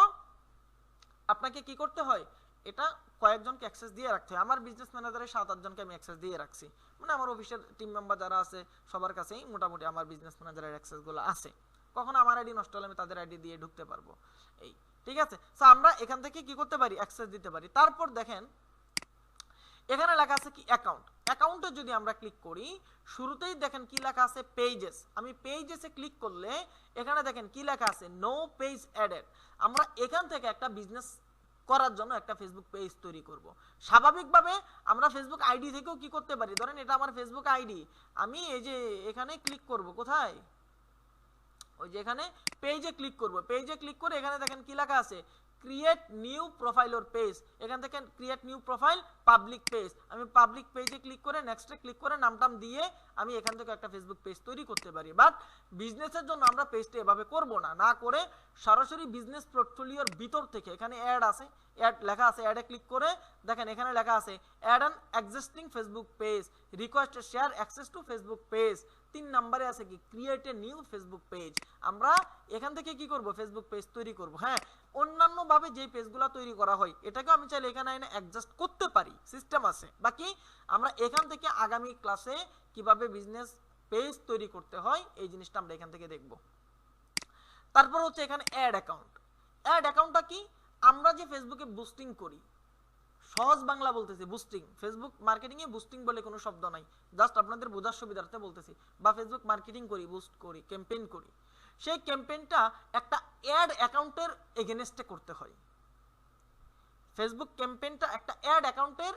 আপনাকে কি করতে হয়, এটা কয়েকজনকে অ্যাক্সেস দিয়ে রাখতে হয়। আমার বিজনেস ম্যানেজারের 7-8 জনকে আমি অ্যাক্সেস দিয়ে রাখছি, মানে আমার অফিসের টিম মেম্বার যারা আছে সবার কাছেই মোটামুটি আমার বিজনেস ম্যানেজারের অ্যাক্সেসগুলো আছে, কখনো আমার আইডি নষ্ট হলে আমি তাদের আইডি দিয়ে ঢুকতে পারবো। এই ঠিক আছে, সো আমরা এখান থেকে কি করতে পারি, অ্যাক্সেস দিতে পারি। তারপর দেখেন এখানে লেখা আছে কি অ্যাকাউন্ট। অ্যাকাউন্টে যদি আমরা ক্লিক করি, শুরুতেই দেখেন কি লেখা আছে পেজেস। আমি পেজেসে ক্লিক করলে এখানে দেখেন কি লেখা আছে নো পেজ অ্যাডেড। আমরা এখান থেকে একটা বিজনেস করার জন্য একটা ফেসবুক পেজ তৈরি করব। স্বাভাবিকভাবে আমরা ফেসবুক আইডি থেকেও কি করতে পারি, ধরেন এটা আমার ফেসবুক আইডি, আমি এই যে এখানে ক্লিক করব, কোথায়, ওই যে এখানে পেজে ক্লিক করব। পেজে ক্লিক করে এখানে দেখেন কি লেখা আছে ক্রিয়েট নিউ প্রোফাইল ওর পেজ। এখান থেকে create new profile public page, আমি পাবলিক পেজে ক্লিক করে নেক্সটে ক্লিক করে নামটাম দিয়ে আমি এখান থেকে একটা ফেসবুক পেজ তৈরি করতে পারি। বাট বিজনেসের জন্য আমরা পেজটা এভাবে করব না, না করে সরাসরি বিজনেস পোর্টফোলিওর ভিতর থেকে এখানে অ্যাড আছে, অ্যাড লেখা আছে, অ্যাডে ক্লিক করে দেখেন এখানে লেখা আছে add an existing Facebook page, request share access to Facebook page. 3 নম্বরে আছে কি create a new Facebook page. আমরা এখান থেকে কি করব, ফেসবুক পেজ তৈরি করব। হ্যাঁ, অন্যান্য ভাবে যে পেজগুলো তৈরি করা হয় এটাকে আমি চাইলে এখানে এনে অ্যাডজাস্ট করতে পারি, সিস্টেম আছে। বাকি আমরা এখান থেকে আগামী ক্লাসে কিভাবে বিজনেস পেজ তৈরি করতে হয় এই জিনিসটা আমরা এখান থেকে দেখব। তারপর হচ্ছে এখানে অ্যাড অ্যাকাউন্ট। অ্যাড অ্যাকাউন্টটা কি, আমরা যে ফেসবুকে বুস্টিং করি, সহজ বাংলা বলতেছি, বুস্টিং, ফেসবুক মার্কেটিং এ বুস্টিং বলে কোনো শব্দ নাই, জাস্ট আপনাদের বোঝার সুবিধার্থে বলতেছি। বা ফেসবুক মার্কেটিং করি, বুস্ট করি, ক্যাম্পেইন করি, সেই ক্যাম্পেইনটা একটা অ্যাড অ্যাকাউন্টের এগেইনস্টে করতে হয়। ফেসবুক ক্যাম্পেইনটা একটা অ্যাড অ্যাকাউন্টের,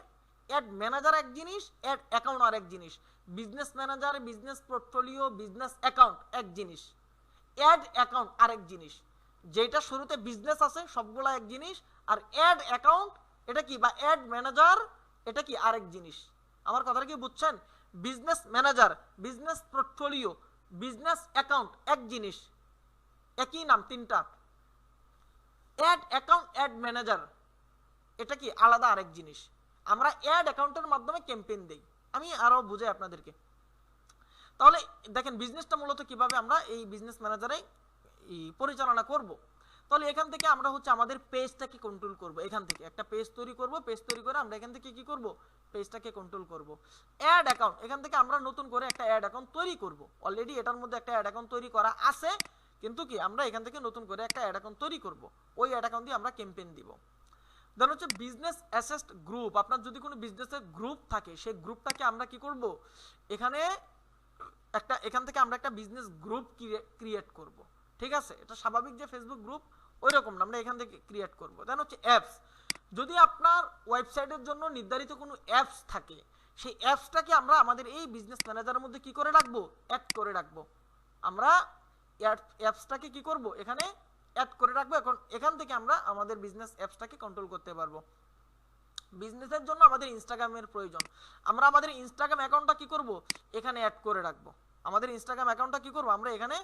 অ্যাড ম্যানেজার এক জিনিস, অ্যাড অ্যাকাউন্ট আরেক জিনিস, business manager, business portfolio, business account এক জিনিস, অ্যাড অ্যাকাউন্ট আরেক জিনিস। যেটা শুরুতে বিজনেস আছে সবগুলা এক জিনিস, আর অ্যাড অ্যাকাউন্ট এটা কি, বা অ্যাড ম্যানেজার এটা কি আরেক জিনিস। আমার কথাটা কি বুঝছেন? Business manager, business portfolio, business account এক জিনিস, একই নাম তিনটা। অ্যাড অ্যাকাউন্ট, অ্যাড ম্যানেজার এটা কি আলাদা আরেক জিনিস। আমরা অ্যাড অ্যাকাউন্টের মাধ্যমে ক্যাম্পেইন দেই, আমি আরো বুঝাই আপনাদেরকে। তাহলে দেখেন বিজনেসটা মূলত কিভাবে আমরা এই বিজনেস ম্যানেজারে পরিচালনা করব। তাহলে এখান থেকে আমরা হচ্ছে আমাদের পেজটাকে কন্ট্রোল করব। এখান থেকে একটা পেজ তৈরি করব, পেজ তৈরি করে আমরা এখান থেকে কি করব, পেজটাকে কন্ট্রোল করব। অ্যাড অ্যাকাউন্ট, এখান থেকে আমরা নতুন করে একটা অ্যাড অ্যাকাউন্ট তৈরি করব। অলরেডি এটার মধ্যে একটা অ্যাড অ্যাকাউন্ট তৈরি করা আছে, কিন্তু কি আমরা এখান থেকে নতুন করে একটা অ্যাড অ্যাকাউন্ট তৈরি করব, ওই অ্যাড অ্যাকাউন্ট দিয়ে আমরা ক্যাম্পেইন দিব। দেন হচ্ছে বিজনেস অ্যাসেসড গ্রুপ। আপনার যদি কোনো বিজনেসের গ্রুপ থাকে সেই গ্রুপটাকে আমরা কি করব, এখানে একটা, এখান থেকে আমরা একটা বিজনেস গ্রুপ ক্রিয়েট করব। ঠিক আছে, এটা স্বাভাবিক যে ফেসবুক গ্রুপ ওই রকম না, আমরা এখান থেকে ক্রিয়েট করব। দেন হচ্ছে অ্যাপস। যদি আপনার ওয়েবসাইটের জন্য নির্ধারিত কোনো অ্যাপস থাকে, সেই অ্যাপসটাকে আমরা আমাদের এই বিজনেস ম্যানেজারের মধ্যে কি করে রাখবো, অ্যাড করে রাখবো। আমরা অ্যাপসটাকে কি করব, এখানে অ্যাড করে রাখবো। এখন এখান থেকে আমরা আমাদের বিজনেস অ্যাপসটাকে কন্ট্রোল করতে পারবো। বিজনেসের জন্য আমাদের ইনস্টাগ্রামের প্রয়োজন, আমরা আমাদের ইনস্টাগ্রাম অ্যাকাউন্টটা কি করব, এখানে অ্যাড করে রাখবো। আমাদের ইনস্টাগ্রাম অ্যাকাউন্টটা কি করব, আমরা এখানে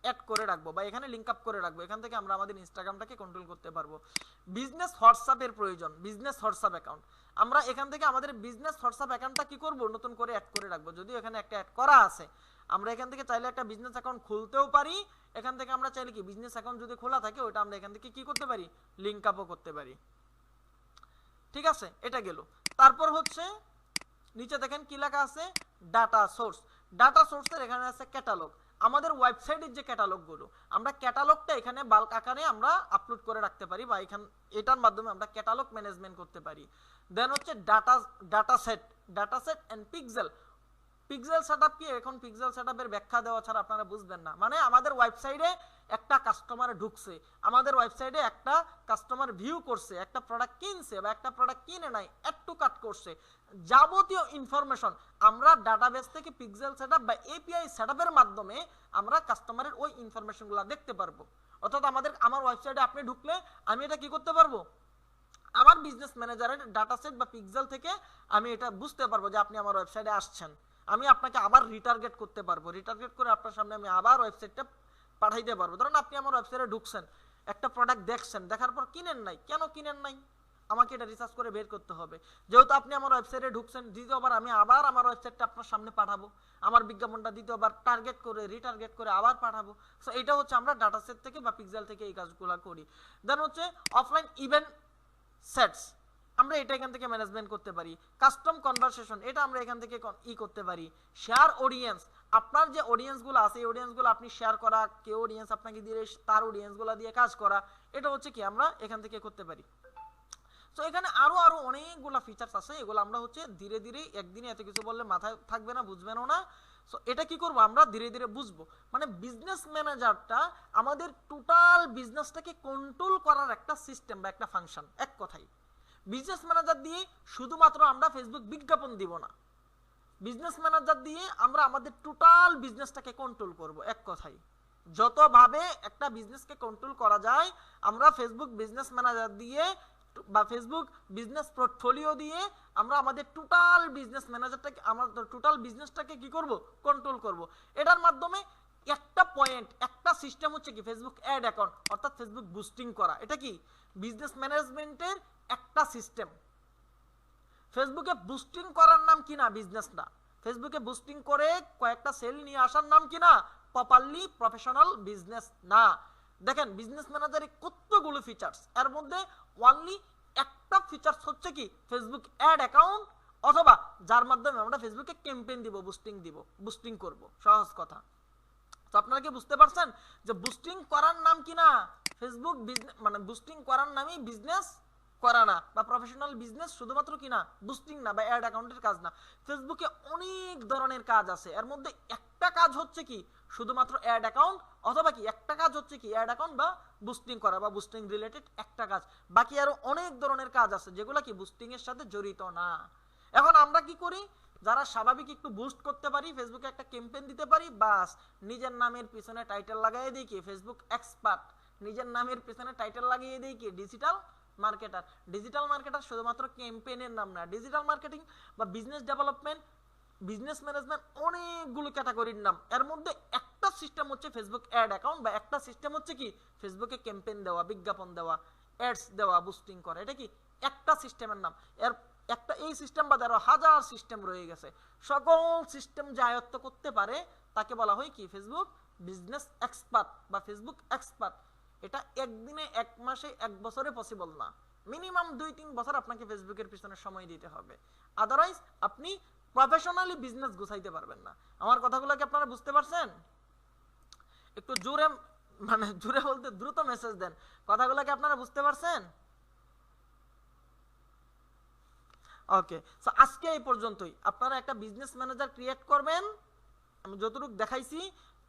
অ্যাড করে রাখবো বা এখানে লিংক আপ করে রাখবো। এখান থেকে আমরা আমাদের ইনস্টাগ্রামটাকে কন্ট্রোল করতে পারবো। বিজনেস হোয়াটসঅ্যাপের প্রয়োজন, বিজনেস হোয়াটসঅ্যাপ অ্যাকাউন্ট, আমরা এখান থেকে আমাদের বিজনেস হোয়াটসঅ্যাপ অ্যাকাউন্টটা কি করব, নতুন করে অ্যাড করে রাখবো। যদিও এখানে একটা অ্যাড করা আছে, আমরা এখান থেকে চাইলে একটা বিজনেস অ্যাকাউন্ট খুলতেও পারি। এখান থেকে আমরা চাইলে কি বিজনেস অ্যাকাউন্ট যদি খোলা থাকে ওটা আমরা এখান থেকে কি করতে পারি, লিংক আপও করতে পারি। ঠিক আছে, এটা গেল। তারপর হচ্ছে নিচে দেখেন কি লেখা আছে ডাটা সোর্স। ডাটা সোর্সের এখানে আছে ক্যাটালগ। আমাদের ওয়েবসাইটের যে ক্যাটালগগুলো, আমরা ক্যাটালগটা এখানে বাল্ক আকারে আমরা আপলোড করে রাখতে পারি, বা এটার মাধ্যমে আমরা ক্যাটালগ ম্যানেজমেন্ট করতে পারি। দেন হচ্ছে data set and pixel. Pixel setup কি, এখন পিক্সেল সেটআপের ব্যাখ্যা দেওয়া ছাড়া আপনারা বুঝবেন না। মানে আমাদের ওয়েবসাইটে একটা কাস্টমার ঢুকছে আমাদের ওয়েবসাইটে, একটা কাস্টমার ভিউ করছে, একটা প্রোডাক্ট কিনছে বা একটা প্রোডাক্ট কিনে নাই, অ্যাড টু কার্ট করছে, যাবতীয় ইনফরমেশন আমরা ডাটাবেস থেকে পিক্সেল সেটআপ বা এপিআই সেটআপের মাধ্যমে আমরা কাস্টমারের ওই ইনফরমেশনগুলো দেখতে পারবো। অর্থাৎ আমার ওয়েবসাইটে আপনি ঢুকলে আমি এটা কি করতে পারবো, আমার বিজনেস ম্যানেজারের ডাটা সেট বা পিক্সেল থেকে আমি এটা বুঝতে পারবো যে আপনি আমার ওয়েবসাইটে আসছেন। আমি আপনাকে আবার রিটার্গেট করতে পারবো, রিটার্গেট করে আপনার সামনে আমি আবার ওয়েবসাইটটা পাঠাইতে পারবো। ধরুন আপনি আমার ওয়েবসাইটে ঢুকছেন, একটা প্রোডাক্ট দেখছেন, দেখার পর কিনেন নাই, কেন কিনেন নাই আমাকে এটা রিসার্চ করে বের করতে হবে। যেহেতু আপনি আমার ওয়েবসাইটে ঢুকছেন, দ্বিতীয়বার আমি আবার আমার ওয়েবসাইটটা আপনার সামনে পাঠাবো, আমার বিজ্ঞাপনটা দ্বিতীয়বার টার্গেট করে রিটার্গেট করে আবার পাঠাবো। সো এটা হচ্ছে আমরা ডাটা সেট থেকে বা পিক্সেল থেকে এই কাজগুলো করি। দেন হচ্ছে অফলাইন ইভেন্ট সেটস, আমরা এটা এখান থেকে ম্যানেজমেন্ট করতে পারি। কাস্টম কনভারসেশন, এটা আমরা এখান থেকে করতে পারি। শেয়ার অডিয়েন্স, আপনার যে অডিয়েন্সগুলো আছে এই অডিয়েন্সগুলো আপনি শেয়ার করা, কেউ অডিয়েন্স আপনাকে দিয়ে তার অডিয়েন্সগুলো দিয়ে কাজ করা, এটা হচ্ছে কি আমরা এখান থেকে করতে পারি। তো এখানে আরো অনেকগুলো ফিচার্স আছে, এগুলো আমরা হচ্ছে ধীরে ধীরে, একদিনে এত কিছু বললে মাথায় থাকবে না, বুঝবেনও না। সো এটা কি করব আমরা ধীরে ধীরে বুঝবো। মানে বিজনেস ম্যানেজারটা আমাদের টোটাল বিজনেসটাকে কন্ট্রোল করার একটা সিস্টেম বা একটা ফাংশন। এক কথাই বিজনেস ম্যানেজার দিয়ে শুধুমাত্র আমরা ফেসবুক বিজ্ঞাপন দিব না, বিজনেস ম্যানেজার দিয়ে আমরা আমাদের টোটাল বিজনেসটাকে কন্ট্রোল করব। এক কথাই যতভাবে একটা বিজনেসকে কন্ট্রোল করা যায় আমরা ফেসবুক বিজনেস ম্যানেজার দিয়ে বা ফেসবুক বিজনেস পোর্টফোলিও দিয়ে আমরা আমাদের টোটাল বিজনেস ম্যানেজারটাকে, আমাদের টোটাল বিজনেসটাকে কি করব, কন্ট্রোল করব। এটার মাধ্যমে একটা পয়েন্ট, একটা সিস্টেম হচ্ছে কি ফেসবুক অ্যাড অ্যাকাউন্ট, অর্থাৎ ফেসবুক বুস্টিং করা। এটা কি বিজনেস ম্যানেজমেন্টের একটা সিস্টেম। ফেসবুকে বুস্টিং করার নাম কি না বিজনেস না, ফেসবুকে বুস্টিং করে কয়েকটা সেল নিয়ে আসার নাম কি না প্রপারলি প্রফেশনাল বিজনেস না। দেখেন বিজনেস ম্যানেজারে কতগুলো ফিচার্স, এর মধ্যে অনলি একটা ফিচার্স হচ্ছে কি ফেসবুক অ্যাড অ্যাকাউন্ট, অথবা যার মাধ্যমে আমরা ফেসবুকে ক্যাম্পেইন দিব, বুস্টিং করব। সহজ কথা। তো আপনারা কি বুঝতে পারছেন যে বুস্টিং করার নাম কি না ফেসবুক বিজনেস, মানে বুস্টিং করার নামই বিজনেস করা না, বা প্রফেশনাল বিজনেস শুধুমাত্র কি না বুস্টিং না বা অ্যাড অ্যাকাউন্টের কাজ না। ফেসবুকে অনেক ধরনের কাজ আছে, এর মধ্যে একটা কাজ হচ্ছে কি শুধুমাত্র অ্যাড অ্যাকাউন্ট, অথবা কি একটা কাজ হচ্ছে কি অ্যাড অ্যাকাউন্ট বা বুস্টিং করা বা বুস্টিং রিলেটেড একটা কাজ। বাকি আরো অনেক ধরনের কাজ আছে যেগুলো কি বুস্টিং এর সাথে জড়িত না। এখন আমরা কি করি, যারা স্বাভাবিক একটু বুস্ট করতে পারি, ফেসবুকে একটা ক্যাম্পেইন দিতে পারি, বাস নিজের নামের পিছনে টাইটেল লাগাই দিই কি ফেসবুক এক্সপার্ট, নিজের নামের পিছনে টাইটেল লাগিয়ে দিই কি ডিজিটাল মার্কেটার। ডিজিটাল মার্কেটার শুধুমাত্র ক্যাম্পেইনের নাম না, ডিজিটাল মার্কেটিং বা বিজনেস ডেভেলপমেন্ট, বিজনেস ম্যানেজমেন্ট অনেকগুলো ক্যাটাগরির নাম। এর মধ্যে একটা সিস্টেম হচ্ছে ফেসবুক অ্যাড অ্যাকাউন্ট, বা একটা সিস্টেম হচ্ছে কি ফেসবুকে ক্যাম্পেইন দেওয়া, বিজ্ঞাপন দেওয়া, অ্যাডস দেওয়া, বুস্টিং করা। এটা কি একটা সিস্টেমের নাম। এর একটা এই সিস্টেম বাদে আরো হাজার সিস্টেম রয়ে গেছে। সকল সিস্টেম যে আয়ত্ত করতে পারে তাকে বলা হয় কি ফেসবুক বিজনেস এক্সপার্ট বা ফেসবুক এক্সপার্ট। এটা একদিনে, এক মাসে, এক বছরে পসিবল না। মিনিমাম 2-3 বছর আপনাকে ফেসবুকের পিছনে সময় দিতে হবে, আদারওয়াইজ আপনি প্রফেশনালি বিজনেস গুছাইতে পারবেন না। আমার কথাগুলো কি আপনারা বুঝতে পারছেন? একটু জোরে, মানে জোরে বলতে দ্রুত মেসেজ দেন, কথাগুলো কি আপনারা বুঝতে পারছেন? ওকে, সো আজকে এই পর্যন্তই। আপনারা একটা বিজনেস ম্যানেজার ক্রিয়েট করবেন, আমি যতটুকু দেখাইছি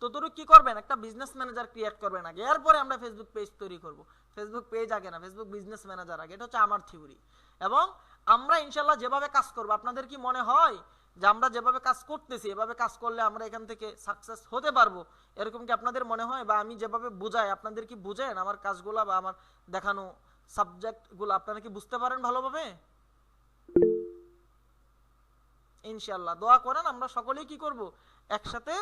ততটুকু কি করবেন, একটা বিজনেস ম্যানেজার ক্রিয়েট করবেন আগে, এরপরে আমরা ফেসবুক পেজ তৈরি করব। ফেসবুক পেজ আগে না, ফেসবুক বিজনেস ম্যানেজার আগে। এটা হচ্ছে আমার থিওরি। এবং আমরা ইনশাল্লাহ যেভাবে কাজ করব, আপনাদের কি মনে হয় যে আমরা যেভাবে কাজ করতেছি এভাবে কাজ করলে আমরা এখান থেকে সাকসেস হতে পারবো? এরকম কি আপনাদের মনে হয়? বা আমি যেভাবে বুঝাই আপনাদের কি বুঝেন আমার কাজগুলা বা আমার দেখানো সাবজেক্টগুলো আপনারা কি বুঝতে পারেন ভালোভাবে? ইনশাআল্লাহ দোয়া করেন, আমরা সকলেই কি করব, একসাথে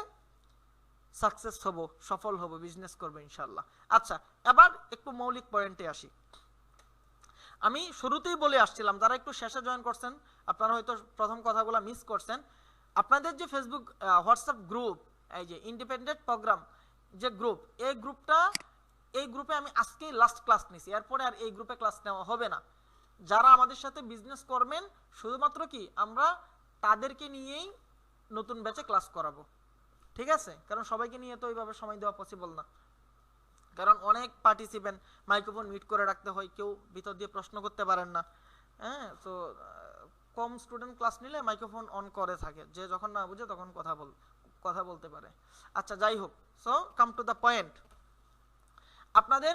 সাকসেস হব, সফল হব, বিজনেস করব ইনশাআল্লাহ। আচ্ছা, এবার একটু মৌলিক পয়েন্টে আসি। আমি শুরুতেই বলে আসছিলাম, যারা একটু শেষে জয়েন করছেন আপনারা হয়তো প্রথম কথাগুলো মিস করছেন। আপনাদের যে ফেসবুক হোয়াটসঅ্যাপ গ্রুপ, এই যে ইন্ডিপেন্ডেন্ট প্রোগ্রাম যে গ্রুপ, এই গ্রুপে আমি আজকেই লাস্ট ক্লাস নিছি, এরপরে আর এই গ্রুপে ক্লাস নেওয়া হবে না। যারা আমাদের সাথে বিজনেস করবেন শুধুমাত্র কি আমরা তাদেরকে নিয়েই নতুন ব্যাচে ক্লাস করাবো, ঠিক আছে? কারণ সবাইকে নিয়ে তো ওইভাবে সময় দেওয়া পসিবল না, কারণ অনেক পার্টিসিপেন্ট, মাইক্রোফোন মিউট করে রাখতে হয়, কেউ ভিতর দিয়ে প্রশ্ন করতে পারেন না। হ্যাঁ, তো কম স্টুডেন্ট ক্লাস নিলে মাইক্রোফোন অন করে থাকে, যে যখন না বুঝে তখন কথা বলতে পারে। আচ্ছা, যাই হোক, so come to the point. আপনাদের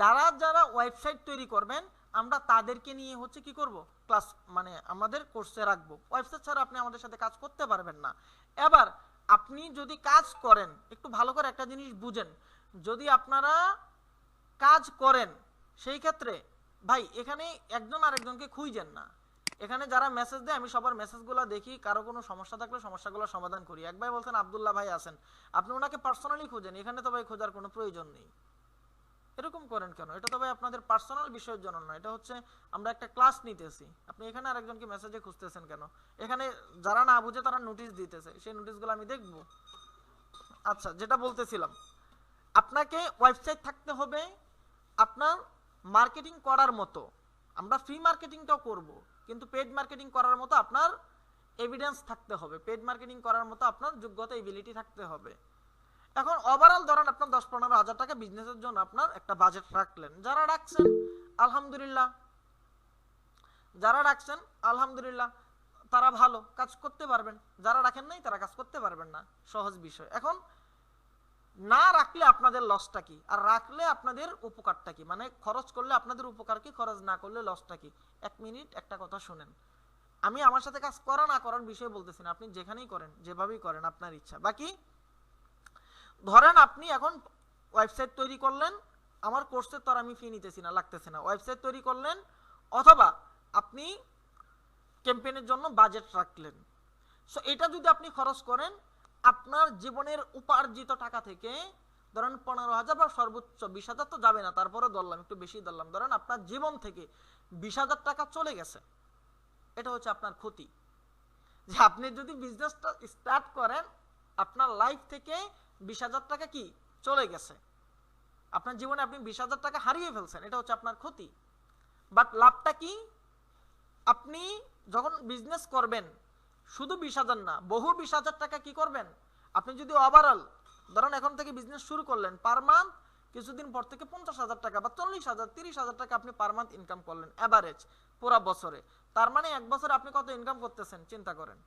যারা যারা ওয়েবসাইট তৈরি করবেন আমরা তাদেরকে নিয়ে হচ্ছে কি করব, ক্লাস মানে আমাদের কোর্সে রাখবো। ওয়েবসাইট ছাড়া আপনি আমাদের সাথে কাজ করতে পারবেন না। এবার আপনি যদি কাজ করেন, একটু ভালো করে একটা জিনিস বুঝেন, যদি আপনারা কাজ করেন সেই ক্ষেত্রে ভাই এখানে একজন আরেকজনকে খুঁজেন না। এখানে যারা মেসেজ দেয় আমি সবার মেসেজগুলো দেখি, কারো কোনো সমস্যা থাকলে সমস্যাগুলো সমাধান করি। এক ভাই বলছেন আব্দুল্লাহ ভাই আছেন, আপনি ওনাকে পার্সোনালি খুঁজেন, এখানে তো ভাই খোঁজার কোনো প্রয়োজন নেই। এরকম করেন কেন? এটা তো ভাই আপনাদের পার্সোনাল বিষয়ের জন্য নয়, এটা হচ্ছে আমরা একটা ক্লাস নিতেছি, আপনি এখানে আরেকজনকে মেসেজে খুঁজতেছেন কেন? এখানে যারা না বুঝে তারা নোটিশ দিতেছে, সেই নোটিশগুলো আমি দেখব। আচ্ছা, যেটা বলতেছিলাম, আপনাকে ওয়েবসাইট থাকতে হবে আপনার মার্কেটিং করার মতো। আমরা ফ্রি মার্কেটিংটাও করব, কিন্তু পেড মার্কেটিং করার মতো আপনার এভিডেন্স থাকতে হবে, পেড মার্কেটিং করার মতো আপনার যোগ্যতা এবিলিটি থাকতে হবে। এখন ওভারঅল ধরেন আপনার 10-15 হাজার টাকা বিজনেসের জন্য আপনার একটা বাজেট রাখলেন, যারা রাখছেন আলহামদুলিল্লাহ, যারা রাখছেন আলহামদুলিল্লাহ তারা ভালো কাজ করতে পারবেন, যারা রাখেন নাই তারা কাজ করতে পারবেন না, সহজ বিষয়। এখন না রাখলে আপনাদের লসটা কি, আর রাখলে আপনাদের উপকারটা কি, মানে খরচ করলে আপনাদের উপকার কি, খরচ না করলে লসটা কি। এক মিনিট একটা কথা শুনেন, আমি আমার সাথে কাজ করা না করার বিষয়ে বলতেছি না, আপনি যেখানেই করেন যেভাবেই করেন আপনার ইচ্ছা। বাকি ধরেন আপনি এখন ওয়েবসাইট তৈরি করলেন, আমার কোর্সের তো আর আমি ফি নিতেছি না, লাগতেছে না, ওয়েবসাইট তৈরি করলেন, অথবা আপনি ক্যাম্পেইনের জন্য বাজেট রাখলেন। সো এটা যদি আপনি খরচ করেন, আপনার জীবনের উপার্জিত টাকা থেকে ধরেন 15,000 বা সর্বোচ্চ 20,000 তো যাবে না, তারপরে ধরলাম একটু বেশি ধরলাম, ধরেন আপনার জীবন থেকে 20,000 টাকা চলে গেছে, এটা হচ্ছে আপনার ক্ষতি। যে আপনি যদি বিজনেসটা স্টার্ট করেন আপনার লাইফ থেকে 20,000 টাকা কি চলে গেছে, আপনার জীবনে আপনি 20,000 টাকা হারিয়ে ফেলছেন, এটা হচ্ছে আপনার ক্ষতি। বাট লাভটা কি, আপনি যখন বিজনেস করবেন শুধু 20,000 না, বহু 20,000 টাকা কি করবেন আপনি যদি ওভারঅল ধরেন এখন থেকে বিজনেস শুরু করলেন, পার মান্থ কিছুদিন পর থেকে 50,000 টাকা বা 40,000 30,000 টাকা আপনি পার মান্থ ইনকাম করলেন এভারেজ পুরো বছরে, তার মানে এক বছরে আপনি কত ইনকাম করতেছেন চিন্তা করেন,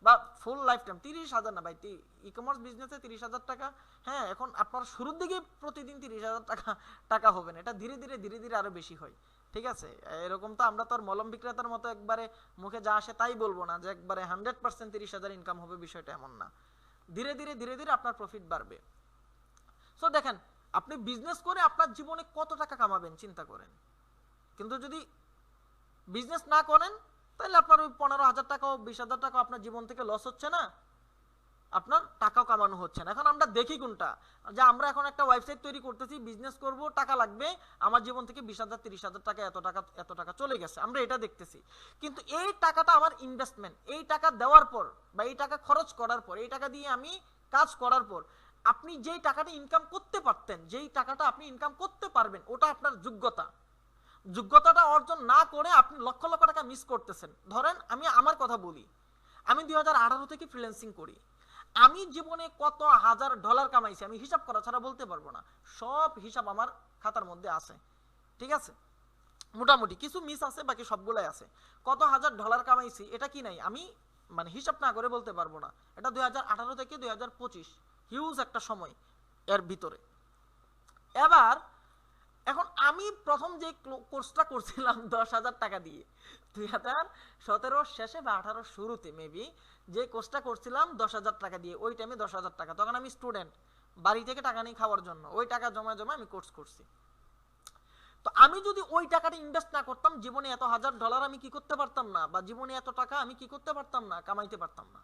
বা ফুল লাইফ টাইম 30,000 না ভাই, ই কমার্স বিজনেসে 30,000 টাকা, হ্যাঁ এখন আপনার শুরুর দিকে প্রতিদিন 30,000 টাকা হবে না, এটা ধীরে ধীরে ধীরে ধীরে আরো বেশি হয়, ঠিক আছে। এরকম তো আমরা তো আর মলম বিক্রেতার মতো একবারে মুখে যা আসে তাই বলবো না যে একবারে 100% 30,000 ইনকাম হবে, বিষয়টা এমন না, ধীরে ধীরে ধীরে ধীরে আপনার প্রফিট বাড়বে। সো দেখেন আপনি বিজনেস করে আপনার জীবনে কত টাকা কামাবেন চিন্তা করেন, কিন্তু যদি বিজনেস না করেন তাহলে আপনার ওই 15,000 টাকা 20,000 টাকা আপনার জীবন থেকে লস হচ্ছে না, আপনার টাকাও কামানো হচ্ছে না। এখন আমরা দেখি কোনটা, যে আমরা এখন একটা ওয়েবসাইট তৈরি করতেছি, বিজনেস করব, টাকা লাগবে, আমার জীবন থেকে 20,000 30,000 টাকা এত টাকা চলে গেছে, আমরা এটা দেখতেছি। কিন্তু এই টাকাটা আমার ইনভেস্টমেন্ট, এই টাকা দেওয়ার পর বা এই টাকা খরচ করার পর, এই টাকা দিয়ে আমি কাজ করার পর আপনি যেই টাকাটা ইনকাম করতে পারতেন, যেই টাকাটা আপনি ইনকাম করতে পারবেন, ওটা আপনার যোগ্যতা, যোগ্যতাটা অর্জন না করে আপনি লক্ষ লক্ষ টাকা মিস করতেছেন। ধরেন আমি আমার কথা বলি, আমি 2018 থেকে ফ্রিল্যান্সিং করি, আমি জীবনে কত হাজার ডলার কামাইছি আমি হিসাব করা ছাড়া বলতে পারবো না, সব হিসাব আমার খাতার মধ্যে আছে, ঠিক আছে, মোটামুটি কিছু মিস আছে বাকি সবগুলাই আছে। কত হাজার ডলার কামাইছি এটা কি নাই আমি মানে হিসাব না করে বলতে পারবো না, এটা 2018 থেকে 2025 হিউজ একটা সময় এর ভিতরে। এবার এখন আমি প্রথম যে কোর্সটা করছিলাম 10,000 টাকা দিয়ে, 2017 শেষে বা 18 শুরুতে মেবি যে কোর্সটা করছিলাম 10,000 টাকা দিয়ে, ওই টাইমে 10,000 টাকা, তখন আমি স্টুডেন্ট, বাড়ি থেকে টাকা নিয়ে খাওয়ার জন্য ওই টাকা জমা জমা আমি কোর্স করছি। তো আমি যদি ওই টাকাটা ইনভেস্ট না করতাম জীবনে এত হাজার ডলার আমি কি করতে পারতাম না, বা জীবনে এত টাকা আমি কি করতে পারতাম না, কামাইতে পারতাম না।